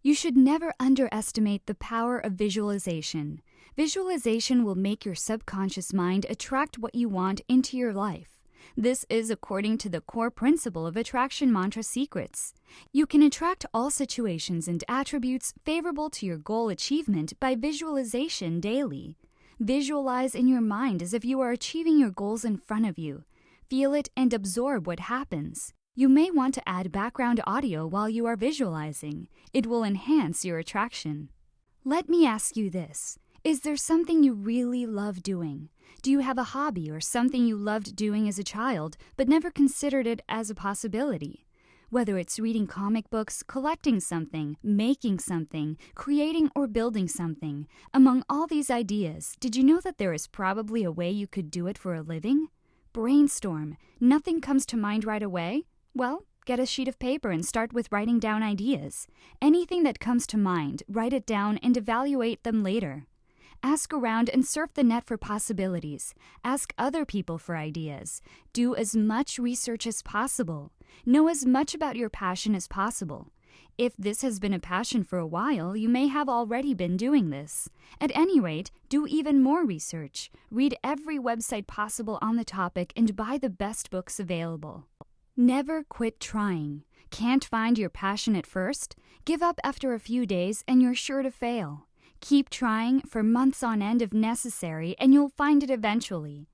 You should never underestimate the power of visualization. Visualization will make your subconscious mind attract what you want into your life. This is according to the core principle of Attraction Mantra secrets. You can attract all situations and attributes favorable to your goal achievement by visualization daily. Visualize in your mind as if you are achieving your goals in front of you. Feel it and absorb what happens. You may want to add background audio while you are visualizing. It will enhance your attraction. Let me ask you this. Is there something you really love doing? Do you have a hobby or something you loved doing as a child but never considered it as a possibility? Whether it's reading comic books, collecting something, making something, creating or building something, among all these ideas, did you know that there is probably a way you could do it for a living? Brainstorm. Nothing comes to mind right away? Well, get a sheet of paper and start with writing down ideas. Anything that comes to mind, write it down and evaluate them later. Ask around and surf the net for possibilities. Ask other people for ideas. Do as much research as possible. Know as much about your passion as possible. If this has been a passion for a while, you may have already been doing this. At any rate, do even more research. Read every website possible on the topic and buy the best books available. Never quit trying. Can't find your passion at first? Give up after a few days and you're sure to fail. Keep trying for months on end if necessary and you'll find it eventually.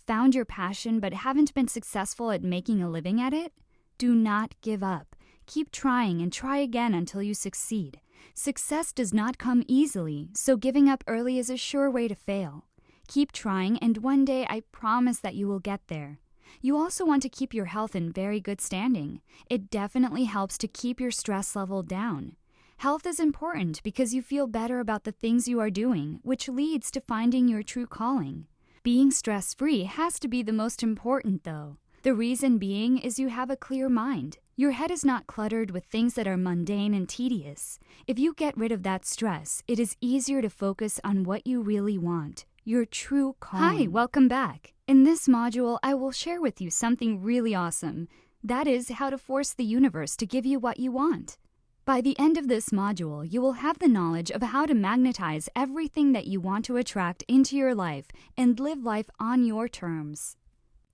Found your passion but haven't been successful at making a living at it? Do not give up. Keep trying and try again until you succeed. Success does not come easily, so giving up early is a sure way to fail. Keep trying, and one day I promise that you will get there. You also want to keep your health in very good standing. It definitely helps to keep your stress level down. Health is important because you feel better about the things you are doing, which leads to finding your true calling. Being stress-free has to be the most important, though. The reason being is you have a clear mind. Your head is not cluttered with things that are mundane and tedious. If you get rid of that stress, it is easier to focus on what you really want, your true calling. Hi, welcome back. In this module, I will share with you something really awesome. That is how to force the universe to give you what you want. By the end of this module, you will have the knowledge of how to magnetize everything that you want to attract into your life and live life on your terms.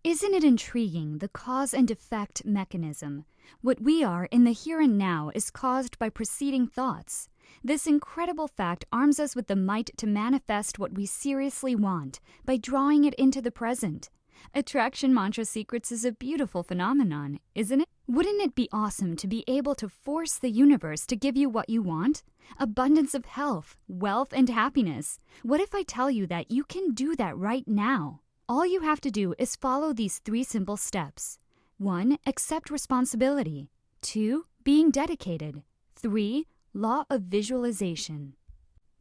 Isn't it intriguing, the cause and effect mechanism? What we are in the here and now is caused by preceding thoughts. This incredible fact arms us with the might to manifest what we seriously want by drawing it into the present. Attraction mantra secrets is a beautiful phenomenon, isn't it? Wouldn't it be awesome to be able to force the universe to give you what you want? Abundance of health, wealth, and happiness. What if I tell you that you can do that right now? All you have to do is follow these 3 simple steps. 1. Accept responsibility. 2. Being dedicated. 3. Law of visualization.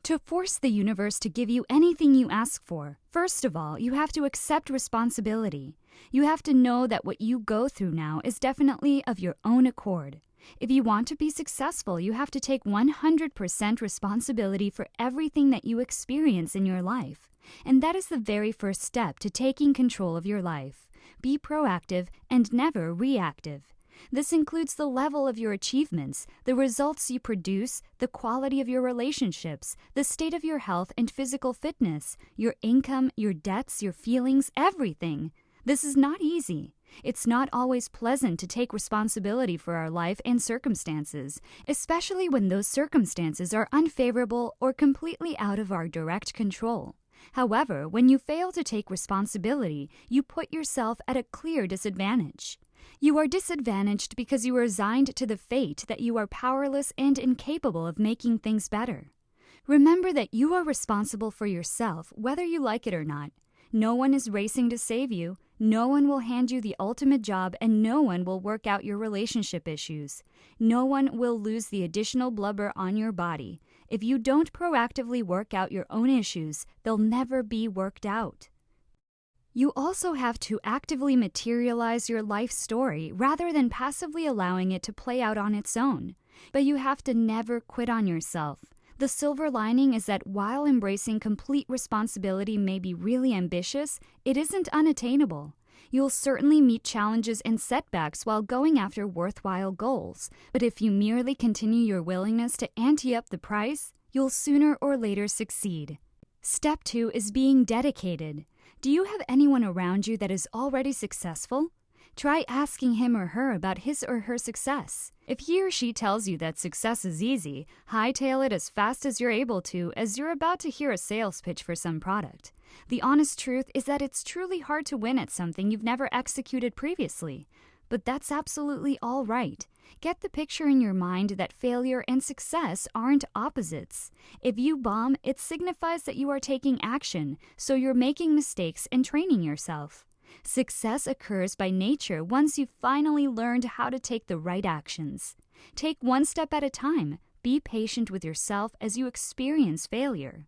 To force the universe to give you anything you ask for, first of all, you have to accept responsibility. You have to know that what you go through now is definitely of your own accord. If you want to be successful, you have to take 100% responsibility for everything that you experience in your life. And that is the very first step to taking control of your life. Be proactive and never reactive. This includes the level of your achievements, the results you produce, the quality of your relationships, the state of your health and physical fitness, your income, your debts, your feelings, everything. This is not easy. It's not always pleasant to take responsibility for our life and circumstances, especially when those circumstances are unfavorable or completely out of our direct control. However, when you fail to take responsibility, you put yourself at a clear disadvantage. You are disadvantaged because you are resigned to the fate that you are powerless and incapable of making things better. Remember that you are responsible for yourself, whether you like it or not. No one is racing to save you, no one will hand you the ultimate job, and no one will work out your relationship issues. No one will lose the additional blubber on your body. If you don't proactively work out your own issues, they'll never be worked out. You also have to actively materialize your life story rather than passively allowing it to play out on its own. But you have to never quit on yourself. The silver lining is that while embracing complete responsibility may be really ambitious, it isn't unattainable. You'll certainly meet challenges and setbacks while going after worthwhile goals, but if you merely continue your willingness to ante up the price, you'll sooner or later succeed. Step 2 is being dedicated. Do you have anyone around you that is already successful? Try asking him or her about his or her success. If he or she tells you that success is easy, hightail it as fast as you're able to, as you're about to hear a sales pitch for some product. The honest truth is that it's truly hard to win at something you've never executed previously. But that's absolutely all right. Get the picture in your mind that failure and success aren't opposites. If you bomb, it signifies that you are taking action, so you're making mistakes and training yourself. Success occurs by nature once you've finally learned how to take the right actions. Take one step at a time. Be patient with yourself as you experience failure.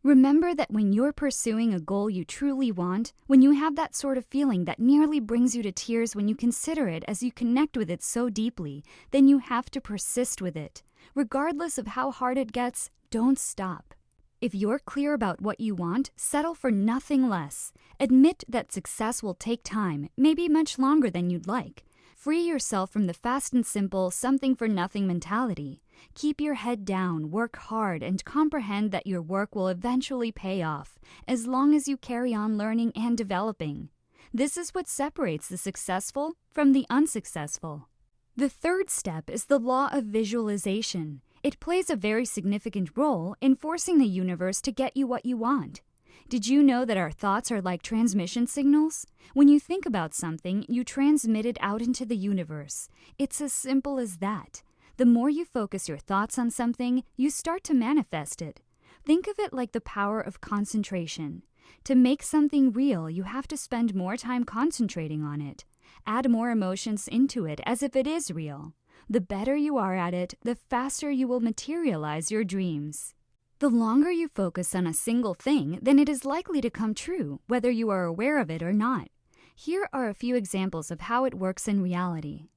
Remember that when you're pursuing a goal you truly want, when you have that sort of feeling that nearly brings you to tears when you consider it as you connect with it so deeply, then you have to persist with it. Regardless of how hard it gets, don't stop. If you're clear about what you want, settle for nothing less. Admit that success will take time, maybe much longer than you'd like. Free yourself from the fast and simple, something-for-nothing mentality. Keep your head down, work hard, and comprehend that your work will eventually pay off, as long as you carry on learning and developing. This is what separates the successful from the unsuccessful. The third step is the law of visualization. It plays a very significant role in forcing the universe to get you what you want. Did you know that our thoughts are like transmission signals? When you think about something, you transmit it out into the universe. It's as simple as that. The more you focus your thoughts on something, you start to manifest it. Think of it like the power of concentration. To make something real, you have to spend more time concentrating on it. Add more emotions into it as if it is real. The better you are at it, the faster you will materialize your dreams. The longer you focus on a single thing, then it is likely to come true, whether you are aware of it or not. Here are a few examples of how it works in reality.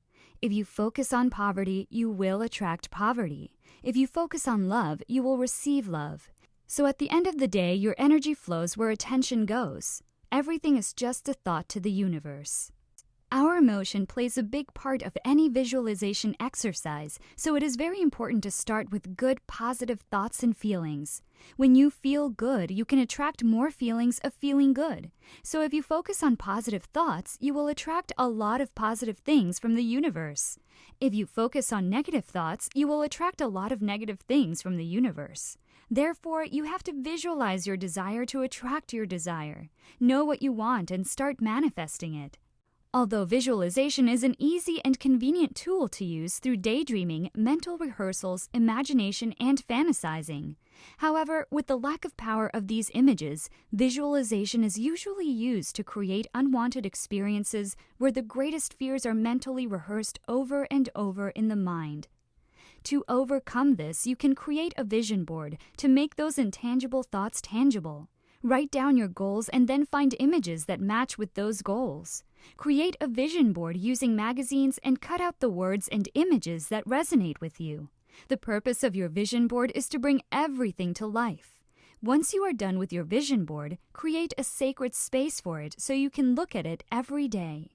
If you focus on poverty, you will attract poverty. If you focus on love, you will receive love. So at the end of the day, your energy flows where attention goes. Everything is just a thought to the universe. Our emotion plays a big part of any visualization exercise, so it is very important to start with good, positive thoughts and feelings. When you feel good, you can attract more feelings of feeling good. So if you focus on positive thoughts, you will attract a lot of positive things from the universe. If you focus on negative thoughts, you will attract a lot of negative things from the universe. Therefore, you have to visualize your desire to attract your desire. Know what you want and start manifesting it. Although visualization is an easy and convenient tool to use through daydreaming, mental rehearsals, imagination, and fantasizing. However, with the lack of power of these images, visualization is usually used to create unwanted experiences where the greatest fears are mentally rehearsed over and over in the mind. To overcome this, you can create a vision board to make those intangible thoughts tangible. Write down your goals and then find images that match with those goals. Create a vision board using magazines and cut out the words and images that resonate with you. The purpose of your vision board is to bring everything to life. Once you are done with your vision board, create a sacred space for it so you can look at it every day.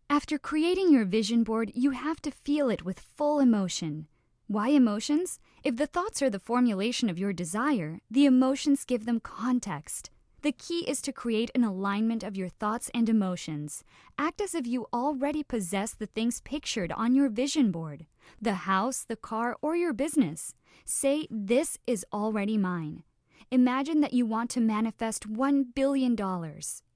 After creating your vision board, you have to feel it with full emotion. Why emotions? If the thoughts are the formulation of your desire, the emotions give them context. The key is to create an alignment of your thoughts and emotions. Act as if you already possess the things pictured on your vision board, the house, the car, or your business. Say, "This is already mine." Imagine that you want to manifest $1 billion.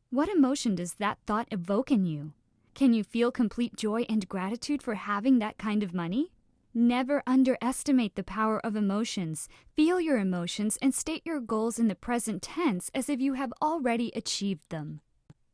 What emotion does that thought evoke in you? Can you feel complete joy and gratitude for having that kind of money? Never underestimate the power of emotions. Feel your emotions and state your goals in the present tense as if you have already achieved them.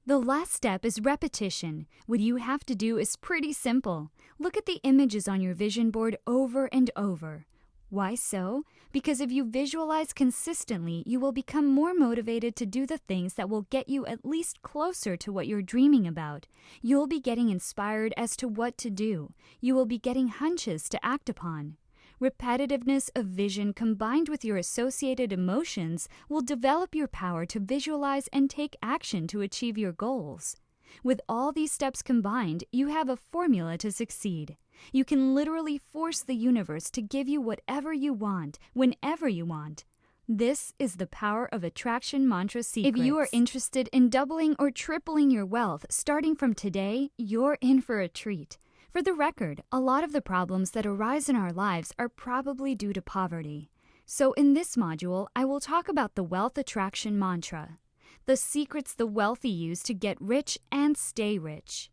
The last step is repetition. What you have to do is pretty simple. Look at the images on your vision board over and over. Why so? Because if you visualize consistently, you will become more motivated to do the things that will get you at least closer to what you're dreaming about. You'll be getting inspired as to what to do. You will be getting hunches to act upon. Repetitiveness of vision combined with your associated emotions will develop your power to visualize and take action to achieve your goals. With all these steps combined, you have a formula to succeed. You can literally force the universe to give you whatever you want, whenever you want. This is the power of attraction mantra secrets. If you are interested in doubling or tripling your wealth starting from today, you're in for a treat. For the record, a lot of the problems that arise in our lives are probably due to poverty. So in this module, I will talk about the wealth attraction mantra, the secrets the wealthy use to get rich and stay rich.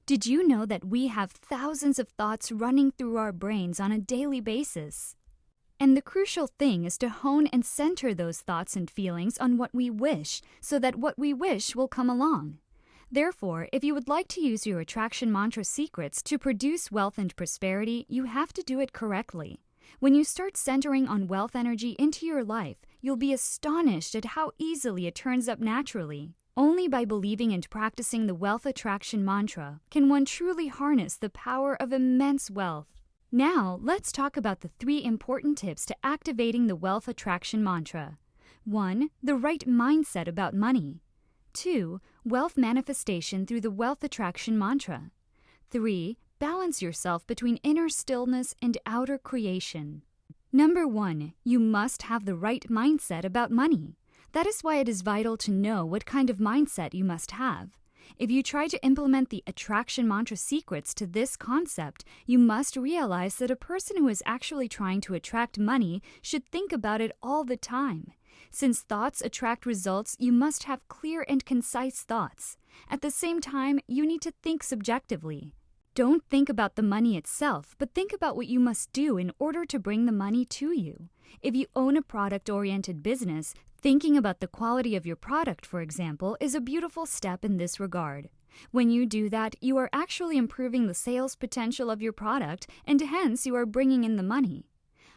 Did you know that we have thousands of thoughts running through our brains on a daily basis? And the crucial thing is to hone and center those thoughts and feelings on what we wish, so that what we wish will come along. Therefore, if you would like to use your attraction mantra secrets to produce wealth and prosperity, you have to do it correctly. When you start centering on wealth energy into your life, you'll be astonished at how easily it turns up naturally. Only by believing and practicing the wealth attraction mantra can one truly harness the power of immense wealth. Now, let's talk about the 3 important tips to activating the wealth attraction mantra. 1. The right mindset about money. 2. Wealth manifestation through the wealth attraction mantra. 3. Balance yourself between inner stillness and outer creation. Number 1. You must have the right mindset about money. That is why it is vital to know what kind of mindset you must have. If you try to implement the attraction mantra secrets to this concept, you must realize that a person who is actually trying to attract money should think about it all the time. Since thoughts attract results, you must have clear and concise thoughts. At the same time, you need to think subjectively. Don't think about the money itself, but think about what you must do in order to bring the money to you. If you own a product-oriented business, thinking about the quality of your product, for example, is a beautiful step in this regard. When you do that, you are actually improving the sales potential of your product, and hence you are bringing in the money.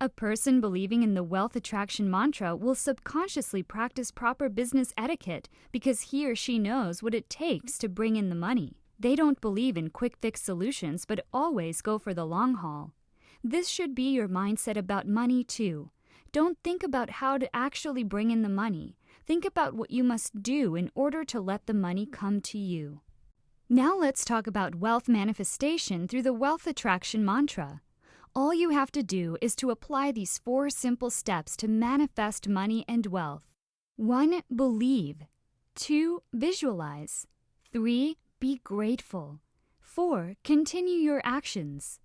A person believing in the wealth attraction mantra will subconsciously practice proper business etiquette because he or she knows what it takes to bring in the money. They don't believe in quick-fix solutions, but always go for the long haul. This should be your mindset about money, too. Don't think about how to actually bring in the money. Think about what you must do in order to let the money come to you. Now let's talk about wealth manifestation through the wealth attraction mantra. All you have to do is to apply these 4 simple steps to manifest money and wealth. 1. Believe. 2. Visualize. 3. Be grateful. 4. Continue your actions.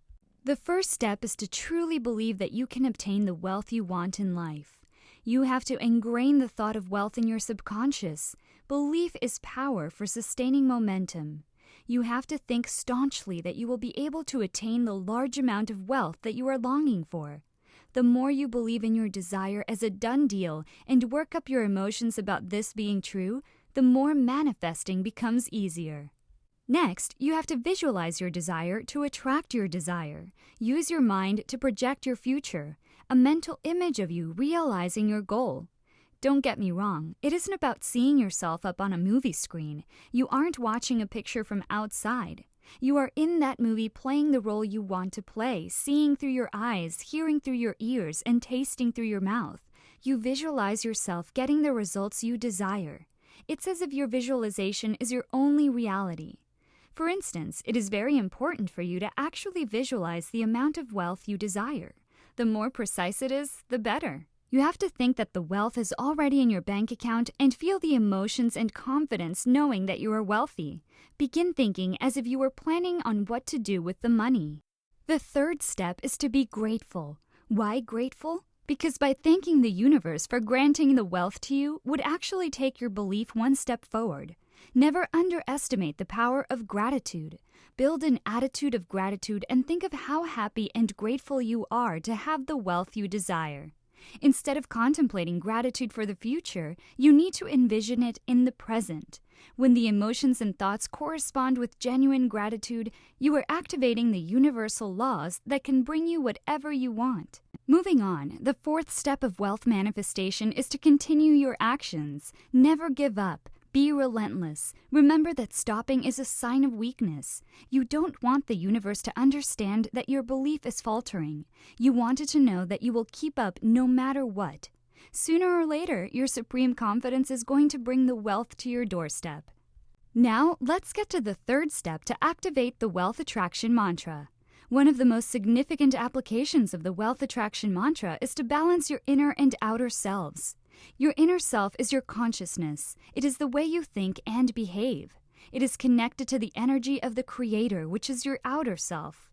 The first step is to truly believe that you can obtain the wealth you want in life. You have to ingrain the thought of wealth in your subconscious. Belief is power for sustaining momentum. You have to think staunchly that you will be able to attain the large amount of wealth that you are longing for. The more you believe in your desire as a done deal and work up your emotions about this being true, the more manifesting becomes easier. Next, you have to visualize your desire to attract your desire. Use your mind to project your future, a mental image of you realizing your goal. Don't get me wrong, it isn't about seeing yourself up on a movie screen. You aren't watching a picture from outside. You are in that movie playing the role you want to play, seeing through your eyes, hearing through your ears, and tasting through your mouth. You visualize yourself getting the results you desire. It's as if your visualization is your only reality. For instance, it is very important for you to actually visualize the amount of wealth you desire. The more precise it is, the better. You have to think that the wealth is already in your bank account and feel the emotions and confidence knowing that you are wealthy. Begin thinking as if you were planning on what to do with the money. The third step is to be grateful. Why grateful? Because by thanking the universe for granting the wealth to you would actually take your belief one step forward. Never underestimate the power of gratitude. Build an attitude of gratitude and think of how happy and grateful you are to have the wealth you desire. Instead of contemplating gratitude for the future, you need to envision it in the present. When the emotions and thoughts correspond with genuine gratitude, you are activating the universal laws that can bring you whatever you want. Moving on, the fourth step of wealth manifestation is to continue your actions. Never give up. Be relentless. Remember that stopping is a sign of weakness. You don't want the universe to understand that your belief is faltering. You want it to know that you will keep up no matter what. Sooner or later, your supreme confidence is going to bring the wealth to your doorstep. Now, let's get to the third step to activate the wealth attraction mantra. One of the most significant applications of the wealth attraction mantra is to balance your inner and outer selves. Your inner self is your consciousness. It is the way you think and behave. It is connected to the energy of the Creator, which is your outer self.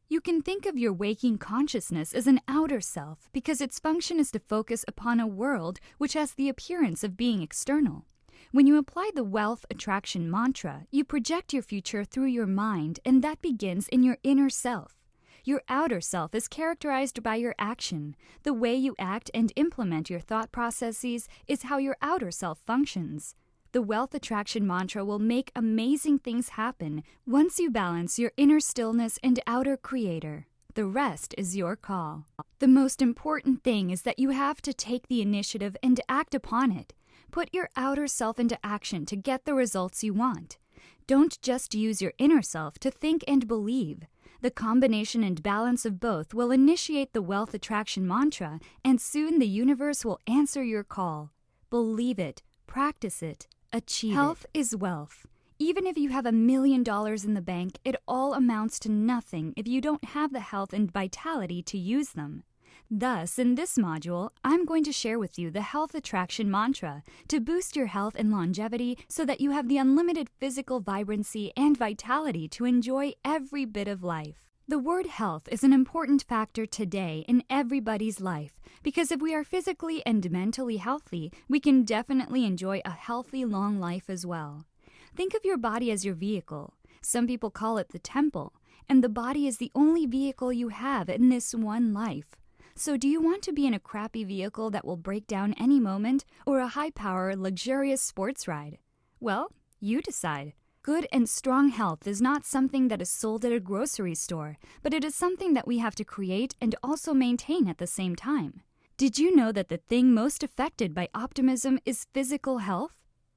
You can think of your waking consciousness as an outer self because its function is to focus upon a world which has the appearance of being external. When you apply the wealth attraction mantra, you project your future through your mind, and that begins in your inner self. Your outer self is characterized by your action. The way you act and implement your thought processes is how your outer self functions. The wealth attraction mantra will make amazing things happen once you balance your inner stillness and outer creator. The rest is your call. The most important thing is that you have to take the initiative and act upon it. Put your outer self into action to get the results you want. Don't just use your inner self to think and believe. The combination and balance of both will initiate the wealth attraction mantra, and soon the universe will answer your call. Believe it, practice it, achieve it. Health is wealth. Even if you have $1 million in the bank, it all amounts to nothing if you don't have the health and vitality to use them. Thus, in this module, I'm going to share with you the health attraction mantra to boost your health and longevity so that you have the unlimited physical vibrancy and vitality to enjoy every bit of life. The word health is an important factor today in everybody's life because if we are physically and mentally healthy, we can definitely enjoy a healthy, long life as well. Think of your body as your vehicle. Some people call it the temple, and the body is the only vehicle you have in this one life. So do you want to be in a crappy vehicle that will break down any moment or a high-power, luxurious sports ride? Well, you decide. Good and strong health is not something that is sold at a grocery store, but it is something that we have to create and also maintain at the same time. Did you know that the thing most affected by optimism is physical health?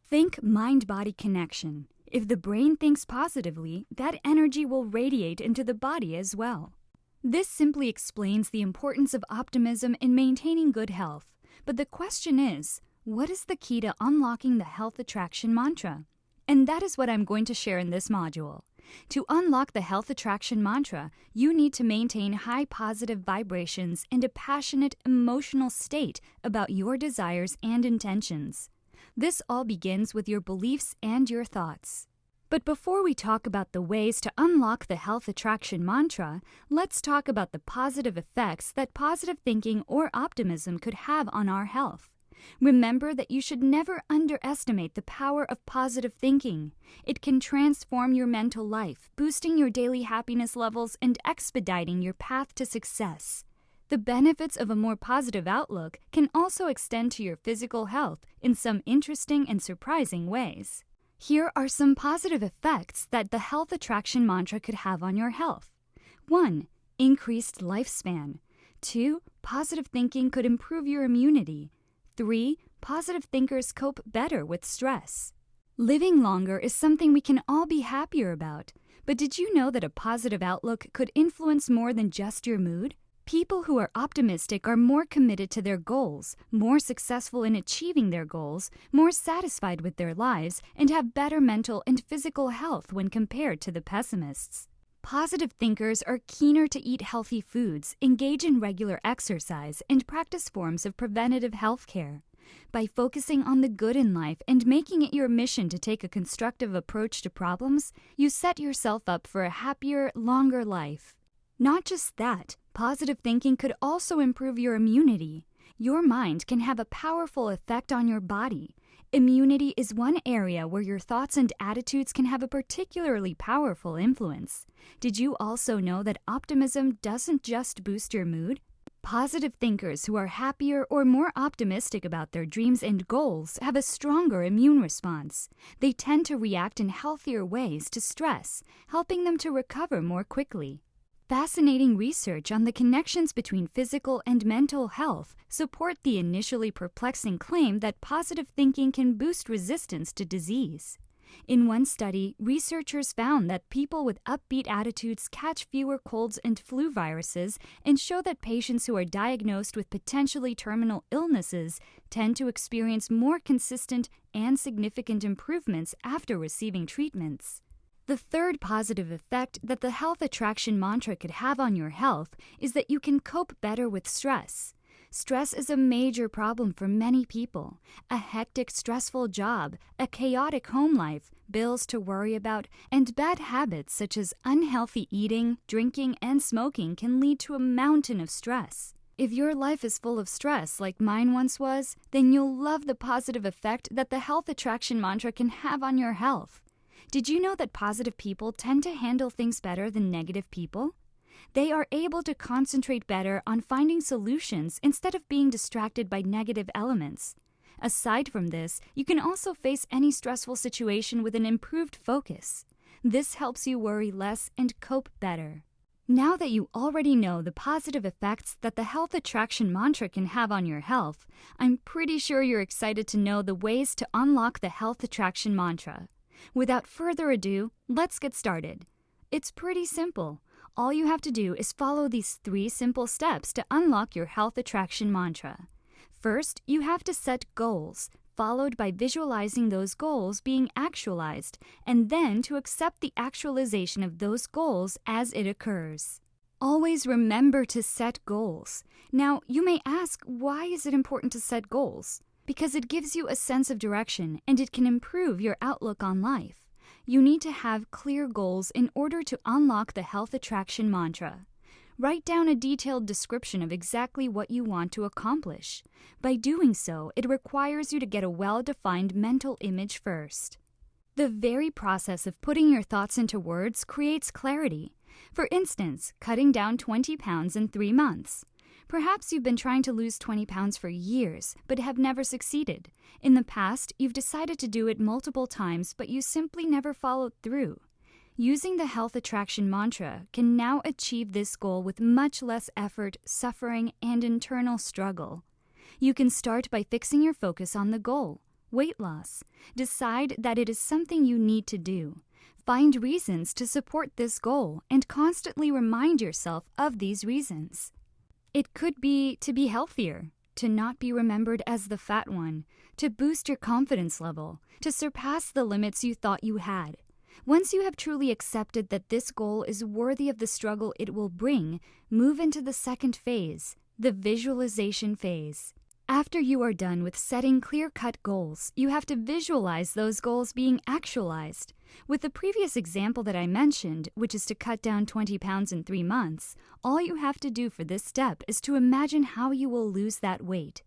Think mind-body connection. If the brain thinks positively, that energy will radiate into the body as well. This simply explains the importance of optimism in maintaining good health. But the question is, what is the key to unlocking the health attraction mantra? And that is what I'm going to share in this module. To unlock the health attraction mantra, you need to maintain high positive vibrations and a passionate, emotional state about your desires and intentions. This all begins with your beliefs and your thoughts. But before we talk about the ways to unlock the health attraction mantra, let's talk about the positive effects that positive thinking or optimism could have on our health. Remember that you should never underestimate the power of positive thinking. It can transform your mental life, boosting your daily happiness levels and expediting your path to success. The benefits of a more positive outlook can also extend to your physical health in some interesting and surprising ways. Here are some positive effects that the health attraction mantra could have on your health. 1. Increased lifespan. 2. Positive thinking could improve your immunity. 3. Positive thinkers cope better with stress. Living longer is something we can all be happier about. But did you know that a positive outlook could influence more than just your mood? People who are optimistic are more committed to their goals, more successful in achieving their goals, more satisfied with their lives, and have better mental and physical health when compared to the pessimists. Positive thinkers are keener to eat healthy foods, engage in regular exercise, and practice forms of preventative health care. By focusing on the good in life and making it your mission to take a constructive approach to problems, you set yourself up for a happier, longer life. Not just that, positive thinking could also improve your immunity. Your mind can have a powerful effect on your body. Immunity is one area where your thoughts and attitudes can have a particularly powerful influence. Did you also know that optimism doesn't just boost your mood? Positive thinkers who are happier or more optimistic about their dreams and goals have a stronger immune response. They tend to react in healthier ways to stress, helping them to recover more quickly. Fascinating research on the connections between physical and mental health support the initially perplexing claim that positive thinking can boost resistance to disease. In one study, researchers found that people with upbeat attitudes catch fewer colds and flu viruses and show that patients who are diagnosed with potentially terminal illnesses tend to experience more consistent and significant improvements after receiving treatments. The third positive effect that the health attraction mantra could have on your health is that you can cope better with stress. Stress is a major problem for many people. A hectic, stressful job, a chaotic home life, bills to worry about, and bad habits such as unhealthy eating, drinking, and smoking can lead to a mountain of stress. If your life is full of stress like mine once was, then you'll love the positive effect that the health attraction mantra can have on your health. Did you know that positive people tend to handle things better than negative people? They are able to concentrate better on finding solutions instead of being distracted by negative elements. Aside from this, you can also face any stressful situation with an improved focus. This helps you worry less and cope better. Now that you already know the positive effects that the health attraction mantra can have on your health, I'm pretty sure you're excited to know the ways to unlock the health attraction mantra. Without further ado, let's get started. It's pretty simple. All you have to do is follow these 3 simple steps to unlock your health attraction mantra. First, you have to set goals, followed by visualizing those goals being actualized, and then to accept the actualization of those goals as it occurs. Always remember to set goals. Now, you may ask, why is it important to set goals? Because it gives you a sense of direction and it can improve your outlook on life. You need to have clear goals in order to unlock the health attraction mantra. Write down a detailed description of exactly what you want to accomplish. By doing so, it requires you to get a well-defined mental image first. The very process of putting your thoughts into words creates clarity. For instance, cutting down 20 pounds in 3 months. Perhaps you've been trying to lose 20 pounds for years, but have never succeeded. In the past, you've decided to do it multiple times, but you simply never followed through. Using the health attraction mantra can now achieve this goal with much less effort, suffering, and internal struggle. You can start by fixing your focus on the goal, weight loss. Decide that it is something you need to do. Find reasons to support this goal and constantly remind yourself of these reasons. It could be to be healthier, to not be remembered as the fat one, to boost your confidence level, to surpass the limits you thought you had. Once you have truly accepted that this goal is worthy of the struggle it will bring, move into the second phase, the visualization phase. After you are done with setting clear-cut goals, you have to visualize those goals being actualized. With the previous example that I mentioned, which is to cut down 20 pounds in 3 months, all you have to do for this step is to imagine how you will lose that weight.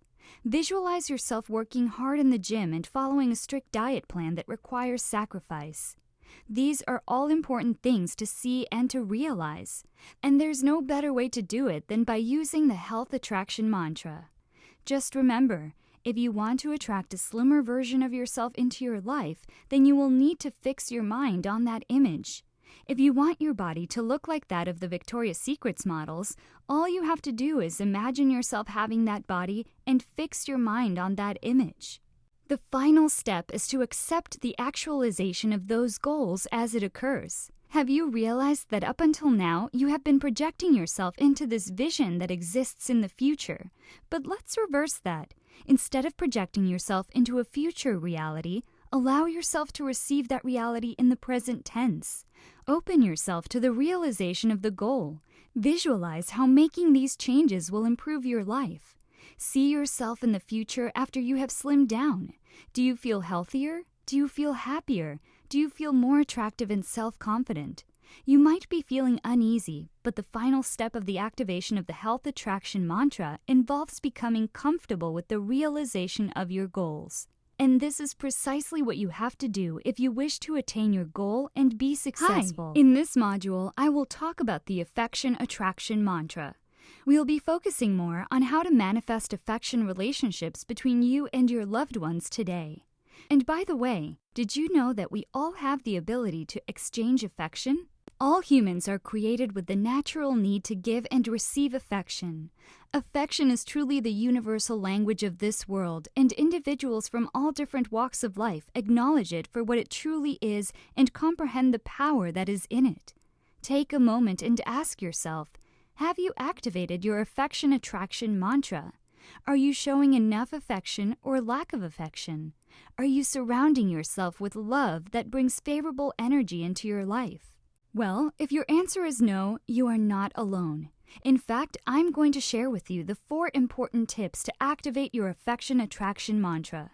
Visualize yourself working hard in the gym and following a strict diet plan that requires sacrifice. These are all important things to see and to realize, and there's no better way to do it than by using the health attraction mantra. Just remember, if you want to attract a slimmer version of yourself into your life, then you will need to fix your mind on that image. If you want your body to look like that of the Victoria's Secret models, all you have to do is imagine yourself having that body and fix your mind on that image. The final step is to accept the actualization of those goals as it occurs. Have you realized that up until now, you have been projecting yourself into this vision that exists in the future? But let's reverse that. Instead of projecting yourself into a future reality, allow yourself to receive that reality in the present tense. Open yourself to the realization of the goal. Visualize how making these changes will improve your life. See yourself in the future after you have slimmed down. Do you feel healthier? Do you feel happier? Do you feel more attractive and self-confident? You might be feeling uneasy, but the final step of the activation of the health attraction mantra involves becoming comfortable with the realization of your goals. And this is precisely what you have to do if you wish to attain your goal and be successful. Hi. In this module, I will talk about the affection attraction mantra. We'll be focusing more on how to manifest affection relationships between you and your loved ones today. And by the way, did you know that we all have the ability to exchange affection? All humans are created with the natural need to give and receive affection. Affection is truly the universal language of this world, and individuals from all different walks of life acknowledge it for what it truly is and comprehend the power that is in it. Take a moment and ask yourself, have you activated your affection attraction mantra? Are you showing enough affection or lack of affection? Are you surrounding yourself with love that brings favorable energy into your life? Well, if your answer is no, you are not alone. In fact, I'm going to share with you the 4 important tips to activate your affection attraction mantra.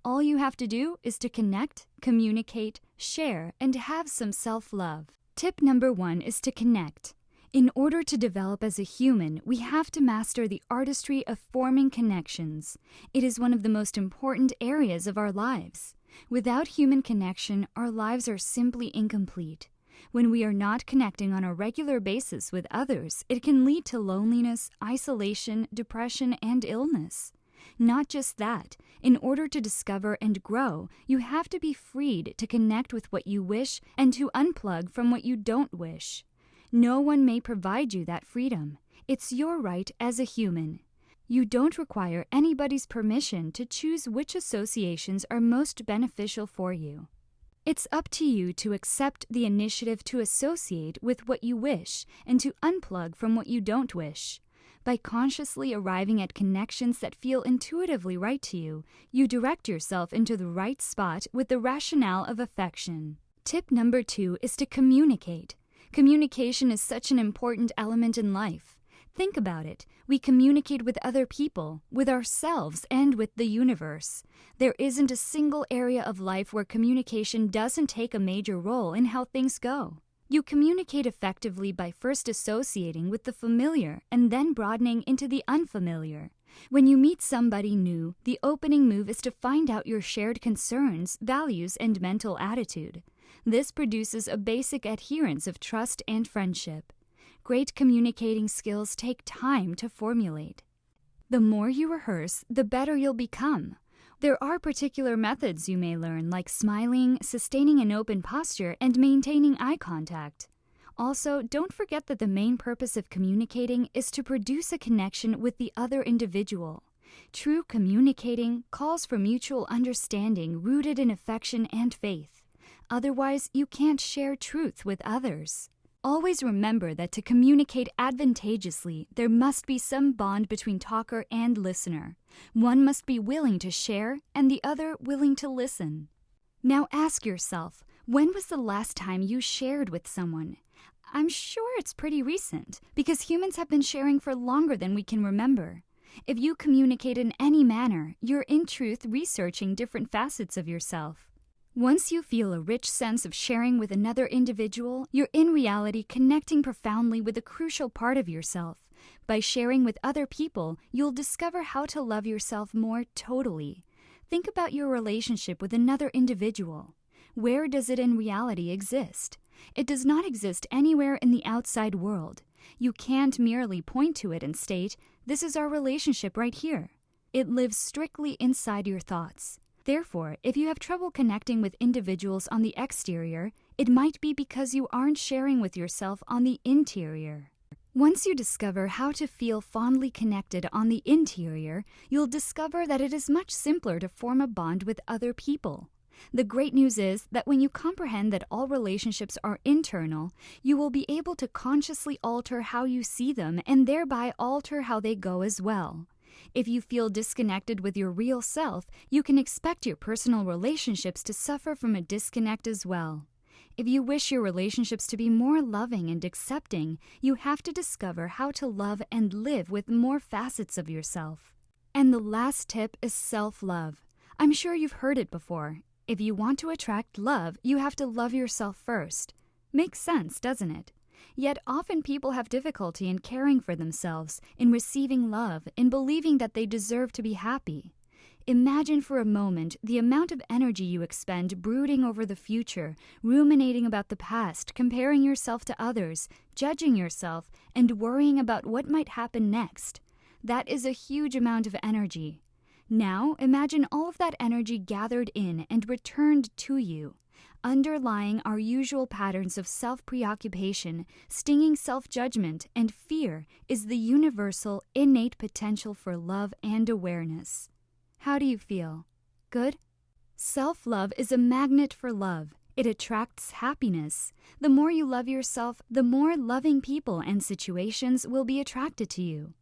All you have to do is to connect, communicate, share, and have some self-love. Tip number 1 is to connect. In order to develop as a human, we have to master the artistry of forming connections. It is one of the most important areas of our lives. Without human connection, our lives are simply incomplete. When we are not connecting on a regular basis with others, it can lead to loneliness, isolation, depression, and illness. Not just that, in order to discover and grow, you have to be freed to connect with what you wish and to unplug from what you don't wish. No one may provide you that freedom. It's your right as a human. You don't require anybody's permission to choose which associations are most beneficial for you. It's up to you to accept the initiative to associate with what you wish and to unplug from what you don't wish. By consciously arriving at connections that feel intuitively right to you, you direct yourself into the right spot with the rationale of affection. Tip number 2 is to communicate. Communication is such an important element in life. Think about it. We communicate with other people, with ourselves, and with the universe. There isn't a single area of life where communication doesn't take a major role in how things go. You communicate effectively by first associating with the familiar and then broadening into the unfamiliar. When you meet somebody new, the opening move is to find out your shared concerns, values, and mental attitude. This produces a basic adherence of trust and friendship. Great communicating skills take time to formulate. The more you rehearse, the better you'll become. There are particular methods you may learn, like smiling, sustaining an open posture, and maintaining eye contact. Also, don't forget that the main purpose of communicating is to produce a connection with the other individual. True communicating calls for mutual understanding rooted in affection and faith. Otherwise, you can't share truth with others. Always remember that to communicate advantageously, there must be some bond between talker and listener. One must be willing to share and the other willing to listen. Now ask yourself, when was the last time you shared with someone? I'm sure it's pretty recent, because humans have been sharing for longer than we can remember. If you communicate in any manner, you're in truth researching different facets of yourself. Once you feel a rich sense of sharing with another individual, you're in reality connecting profoundly with a crucial part of yourself. By sharing with other people, you'll discover how to love yourself more totally. Think about your relationship with another individual. Where does it in reality exist? It does not exist anywhere in the outside world. You can't merely point to it and state, "This is our relationship right here." It lives strictly inside your thoughts. Therefore, if you have trouble connecting with individuals on the exterior, it might be because you aren't sharing with yourself on the interior. Once you discover how to feel fondly connected on the interior, you'll discover that it is much simpler to form a bond with other people. The great news is that when you comprehend that all relationships are internal, you will be able to consciously alter how you see them and thereby alter how they go as well. If you feel disconnected with your real self, you can expect your personal relationships to suffer from a disconnect as well. If you wish your relationships to be more loving and accepting, you have to discover how to love and live with more facets of yourself. And the last tip is self-love. I'm sure you've heard it before. If you want to attract love, you have to love yourself first. Makes sense, doesn't it? Yet often people have difficulty in caring for themselves, in receiving love, in believing that they deserve to be happy. Imagine for a moment the amount of energy you expend brooding over the future, ruminating about the past, comparing yourself to others, judging yourself, and worrying about what might happen next. That is a huge amount of energy. Now imagine all of that energy gathered in and returned to you. Underlying our usual patterns of self-preoccupation, stinging self-judgment, and fear is the universal, innate potential for love and awareness. How do you feel? Good? Self-love is a magnet for love. It attracts happiness. The more you love yourself, the more loving people and situations will be attracted to you.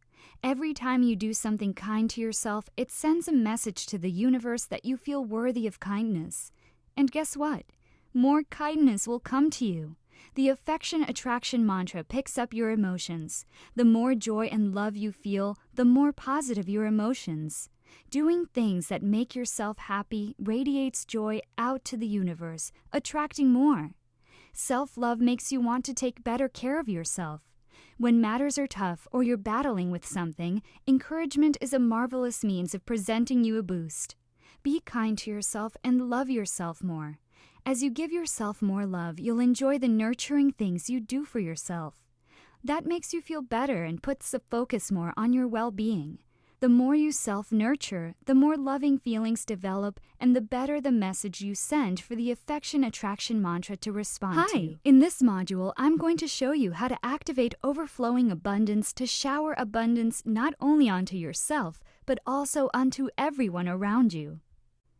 Every time you do something kind to yourself, it sends a message to the universe that you feel worthy of kindness. And guess what? More kindness will come to you. The affection attraction mantra picks up your emotions. The more joy and love you feel, the more positive your emotions. Doing things that make yourself happy radiates joy out to the universe, attracting more. Self-love makes you want to take better care of yourself. When matters are tough or you're battling with something, encouragement is a marvelous means of presenting you a boost. Be kind to yourself and love yourself more. As you give yourself more love, you'll enjoy the nurturing things you do for yourself. That makes you feel better and puts the focus more on your well-being. The more you self-nurture, the more loving feelings develop and the better the message you send for the affection attraction mantra to respond to. In this module, I'm going to show you how to activate overflowing abundance to shower abundance not only onto yourself, but also onto everyone around you.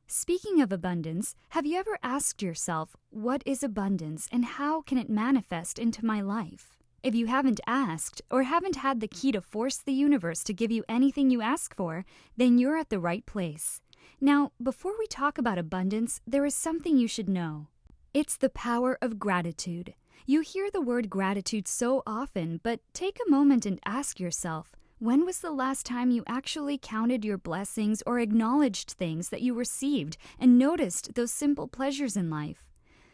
Speaking of abundance, have you ever asked yourself, what is abundance and how can it manifest into my life? If you haven't asked or haven't had the key to force the universe to give you anything you ask for, then you're at the right place. Now, before we talk about abundance, there is something you should know. It's the power of gratitude. You hear the word gratitude so often, but take a moment and ask yourself, when was the last time you actually counted your blessings or acknowledged things that you received and noticed those simple pleasures in life?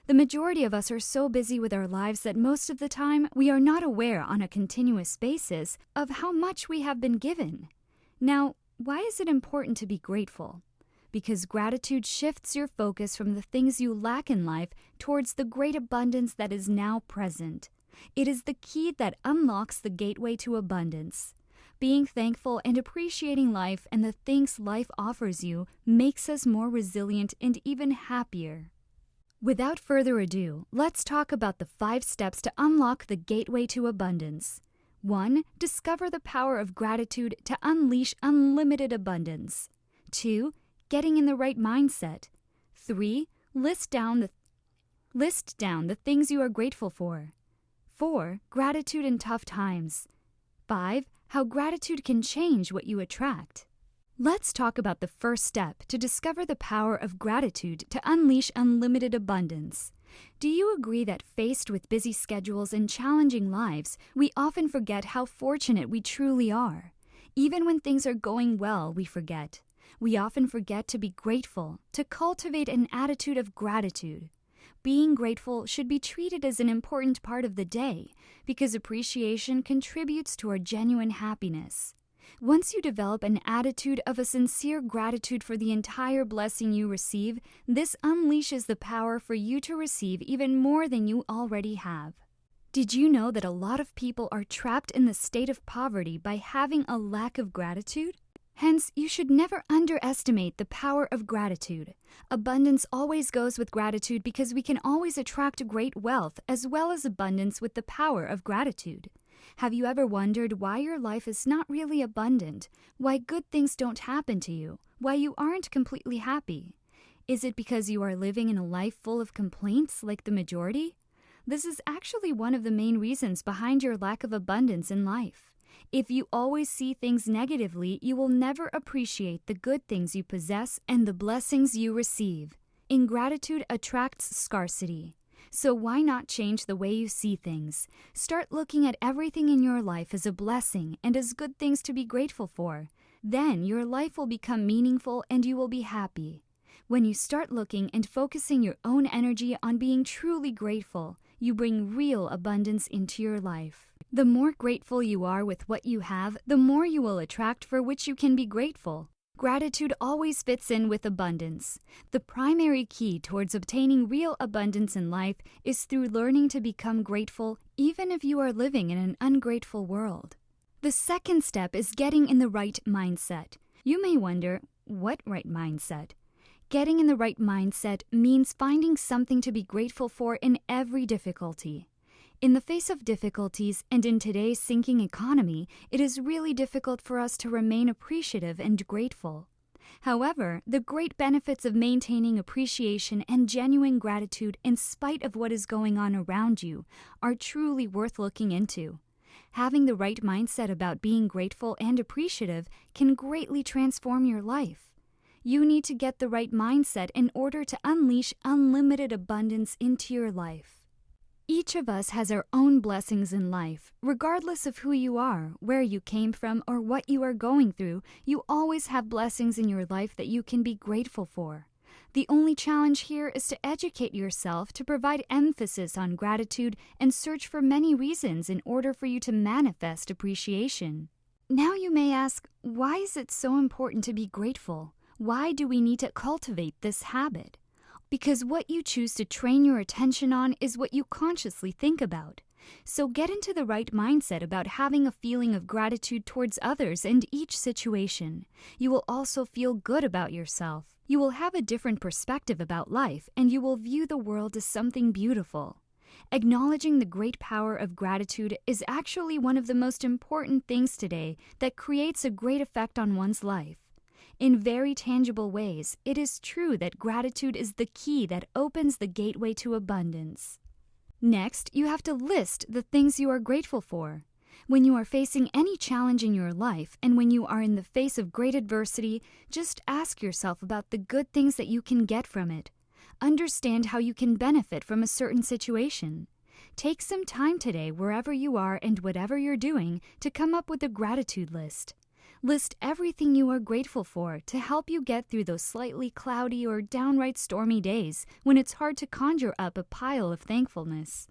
The majority of us are so busy with our lives that most of the time we are not aware on a continuous basis of how much we have been given. Now, why is it important to be grateful? Because gratitude shifts your focus from the things you lack in life towards the great abundance that is now present. It is the key that unlocks the gateway to abundance. Being thankful and appreciating life and the things life offers you makes us more resilient and even happier. Without further ado, let's talk about the 5 steps to unlock the gateway to abundance. 1. Discover the power of gratitude to unleash unlimited abundance. 2. Getting in the right mindset. 3. List down the things you are grateful for. 4. Gratitude in tough times. 5. How gratitude can change what you attract. Let's talk about the first step to discover the power of gratitude to unleash unlimited abundance. Do you agree that faced with busy schedules and challenging lives, we often forget how fortunate we truly are? Even when things are going well, we forget. We often forget to be grateful, to cultivate an attitude of gratitude. Being grateful should be treated as an important part of the day because appreciation contributes to our genuine happiness. Once you develop an attitude of a sincere gratitude for the entire blessing you receive, this unleashes the power for you to receive even more than you already have. Did you know that a lot of people are trapped in the state of poverty by having a lack of gratitude? Hence, you should never underestimate the power of gratitude. Abundance always goes with gratitude because we can always attract great wealth as well as abundance with the power of gratitude. Have you ever wondered why your life is not really abundant? Why good things don't happen to you? Why you aren't completely happy? Is it because you are living in a life full of complaints like the majority? This is actually one of the main reasons behind your lack of abundance in life. If you always see things negatively, you will never appreciate the good things you possess and the blessings you receive. Ingratitude attracts scarcity. So why not change the way you see things? Start looking at everything in your life as a blessing and as good things to be grateful for. Then your life will become meaningful and you will be happy. When you start looking and focusing your own energy on being truly grateful, you bring real abundance into your life. The more grateful you are with what you have, the more you will attract for which you can be grateful. Gratitude always fits in with abundance. The primary key towards obtaining real abundance in life is through learning to become grateful even if you are living in an ungrateful world. The second step is getting in the right mindset. You may wonder, what right mindset? Getting in the right mindset means finding something to be grateful for in every difficulty. In the face of difficulties and in today's sinking economy, it is really difficult for us to remain appreciative and grateful. However, the great benefits of maintaining appreciation and genuine gratitude in spite of what is going on around you are truly worth looking into. Having the right mindset about being grateful and appreciative can greatly transform your life. You need to get the right mindset in order to unleash unlimited abundance into your life. Each of us has our own blessings in life. Regardless of who you are, where you came from, or what you are going through, you always have blessings in your life that you can be grateful for. The only challenge here is to educate yourself to provide emphasis on gratitude and search for many reasons in order for you to manifest appreciation. Now you may ask, why is it so important to be grateful? Why do we need to cultivate this habit? Because what you choose to train your attention on is what you consciously think about. So get into the right mindset about having a feeling of gratitude towards others and each situation. You will also feel good about yourself. You will have a different perspective about life, and you will view the world as something beautiful. Acknowledging the great power of gratitude is actually one of the most important things today that creates a great effect on one's life. In very tangible ways, it is true that gratitude is the key that opens the gateway to abundance. Next, you have to list the things you are grateful for. When you are facing any challenge in your life and when you are in the face of great adversity, just ask yourself about the good things that you can get from it. Understand how you can benefit from a certain situation. Take some time today, wherever you are and whatever you're doing, to come up with a gratitude list. List everything you are grateful for to help you get through those slightly cloudy or downright stormy days when it's hard to conjure up a pile of thankfulness.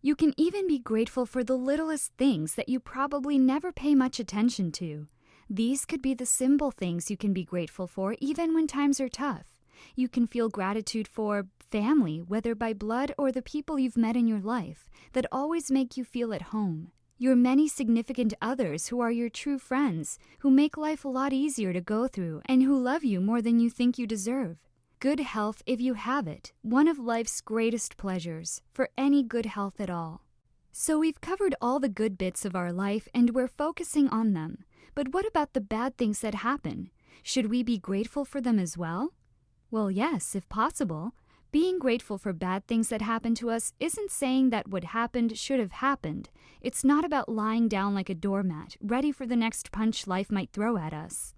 You can even be grateful for the littlest things that you probably never pay much attention to. These could be the simple things you can be grateful for even when times are tough. You can feel gratitude for family, whether by blood or the people you've met in your life, that always make you feel at home. Your many significant others who are your true friends, who make life a lot easier to go through, and who love you more than you think you deserve. Good health, if you have it, one of life's greatest pleasures, for any good health at all. So we've covered all the good bits of our life and we're focusing on them. But what about the bad things that happen? Should we be grateful for them as well? Well, yes, if possible. Being grateful for bad things that happen to us isn't saying that what happened should have happened. It's not about lying down like a doormat, ready for the next punch life might throw at us.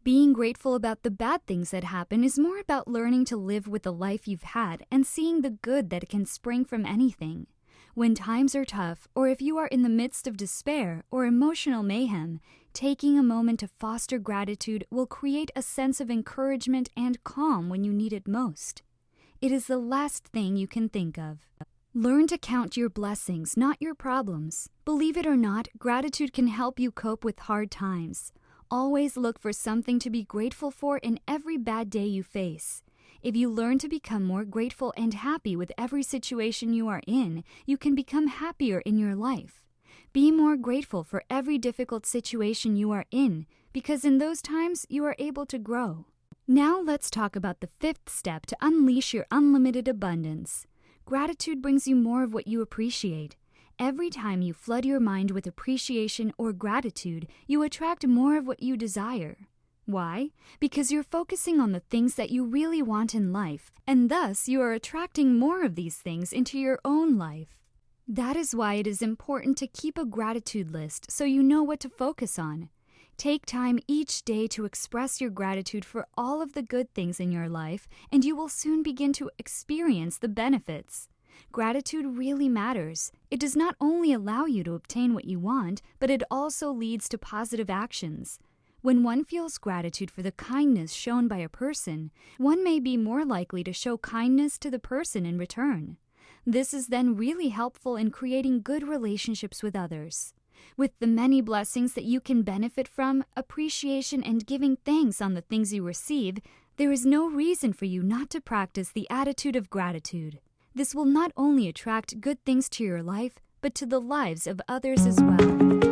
Being grateful about the bad things that happen is more about learning to live with the life you've had and seeing the good that can spring from anything. When times are tough, or if you are in the midst of despair or emotional mayhem, taking a moment to foster gratitude will create a sense of encouragement and calm when you need it most. It is the last thing you can think of. Learn to count your blessings, not your problems. Believe it or not, gratitude can help you cope with hard times. Always look for something to be grateful for in every bad day you face. If you learn to become more grateful and happy with every situation you are in, you can become happier in your life. Be more grateful for every difficult situation you are in, because in those times you are able to grow. Now let's talk about the fifth step to unleash your unlimited abundance. Gratitude brings you more of what you appreciate. Every time you flood your mind with appreciation or gratitude, you attract more of what you desire. Why? Because you're focusing on the things that you really want in life, and thus you are attracting more of these things into your own life. That is why it is important to keep a gratitude list so you know what to focus on. Take time each day to express your gratitude for all of the good things in your life, and you will soon begin to experience the benefits. Gratitude really matters. It does not only allow you to obtain what you want, but it also leads to positive actions. When one feels gratitude for the kindness shown by a person, one may be more likely to show kindness to the person in return. This is then really helpful in creating good relationships with others. With the many blessings that you can benefit from, appreciation and giving thanks on the things you receive, there is no reason for you not to practice the attitude of gratitude. This will not only attract good things to your life, but to the lives of others as well.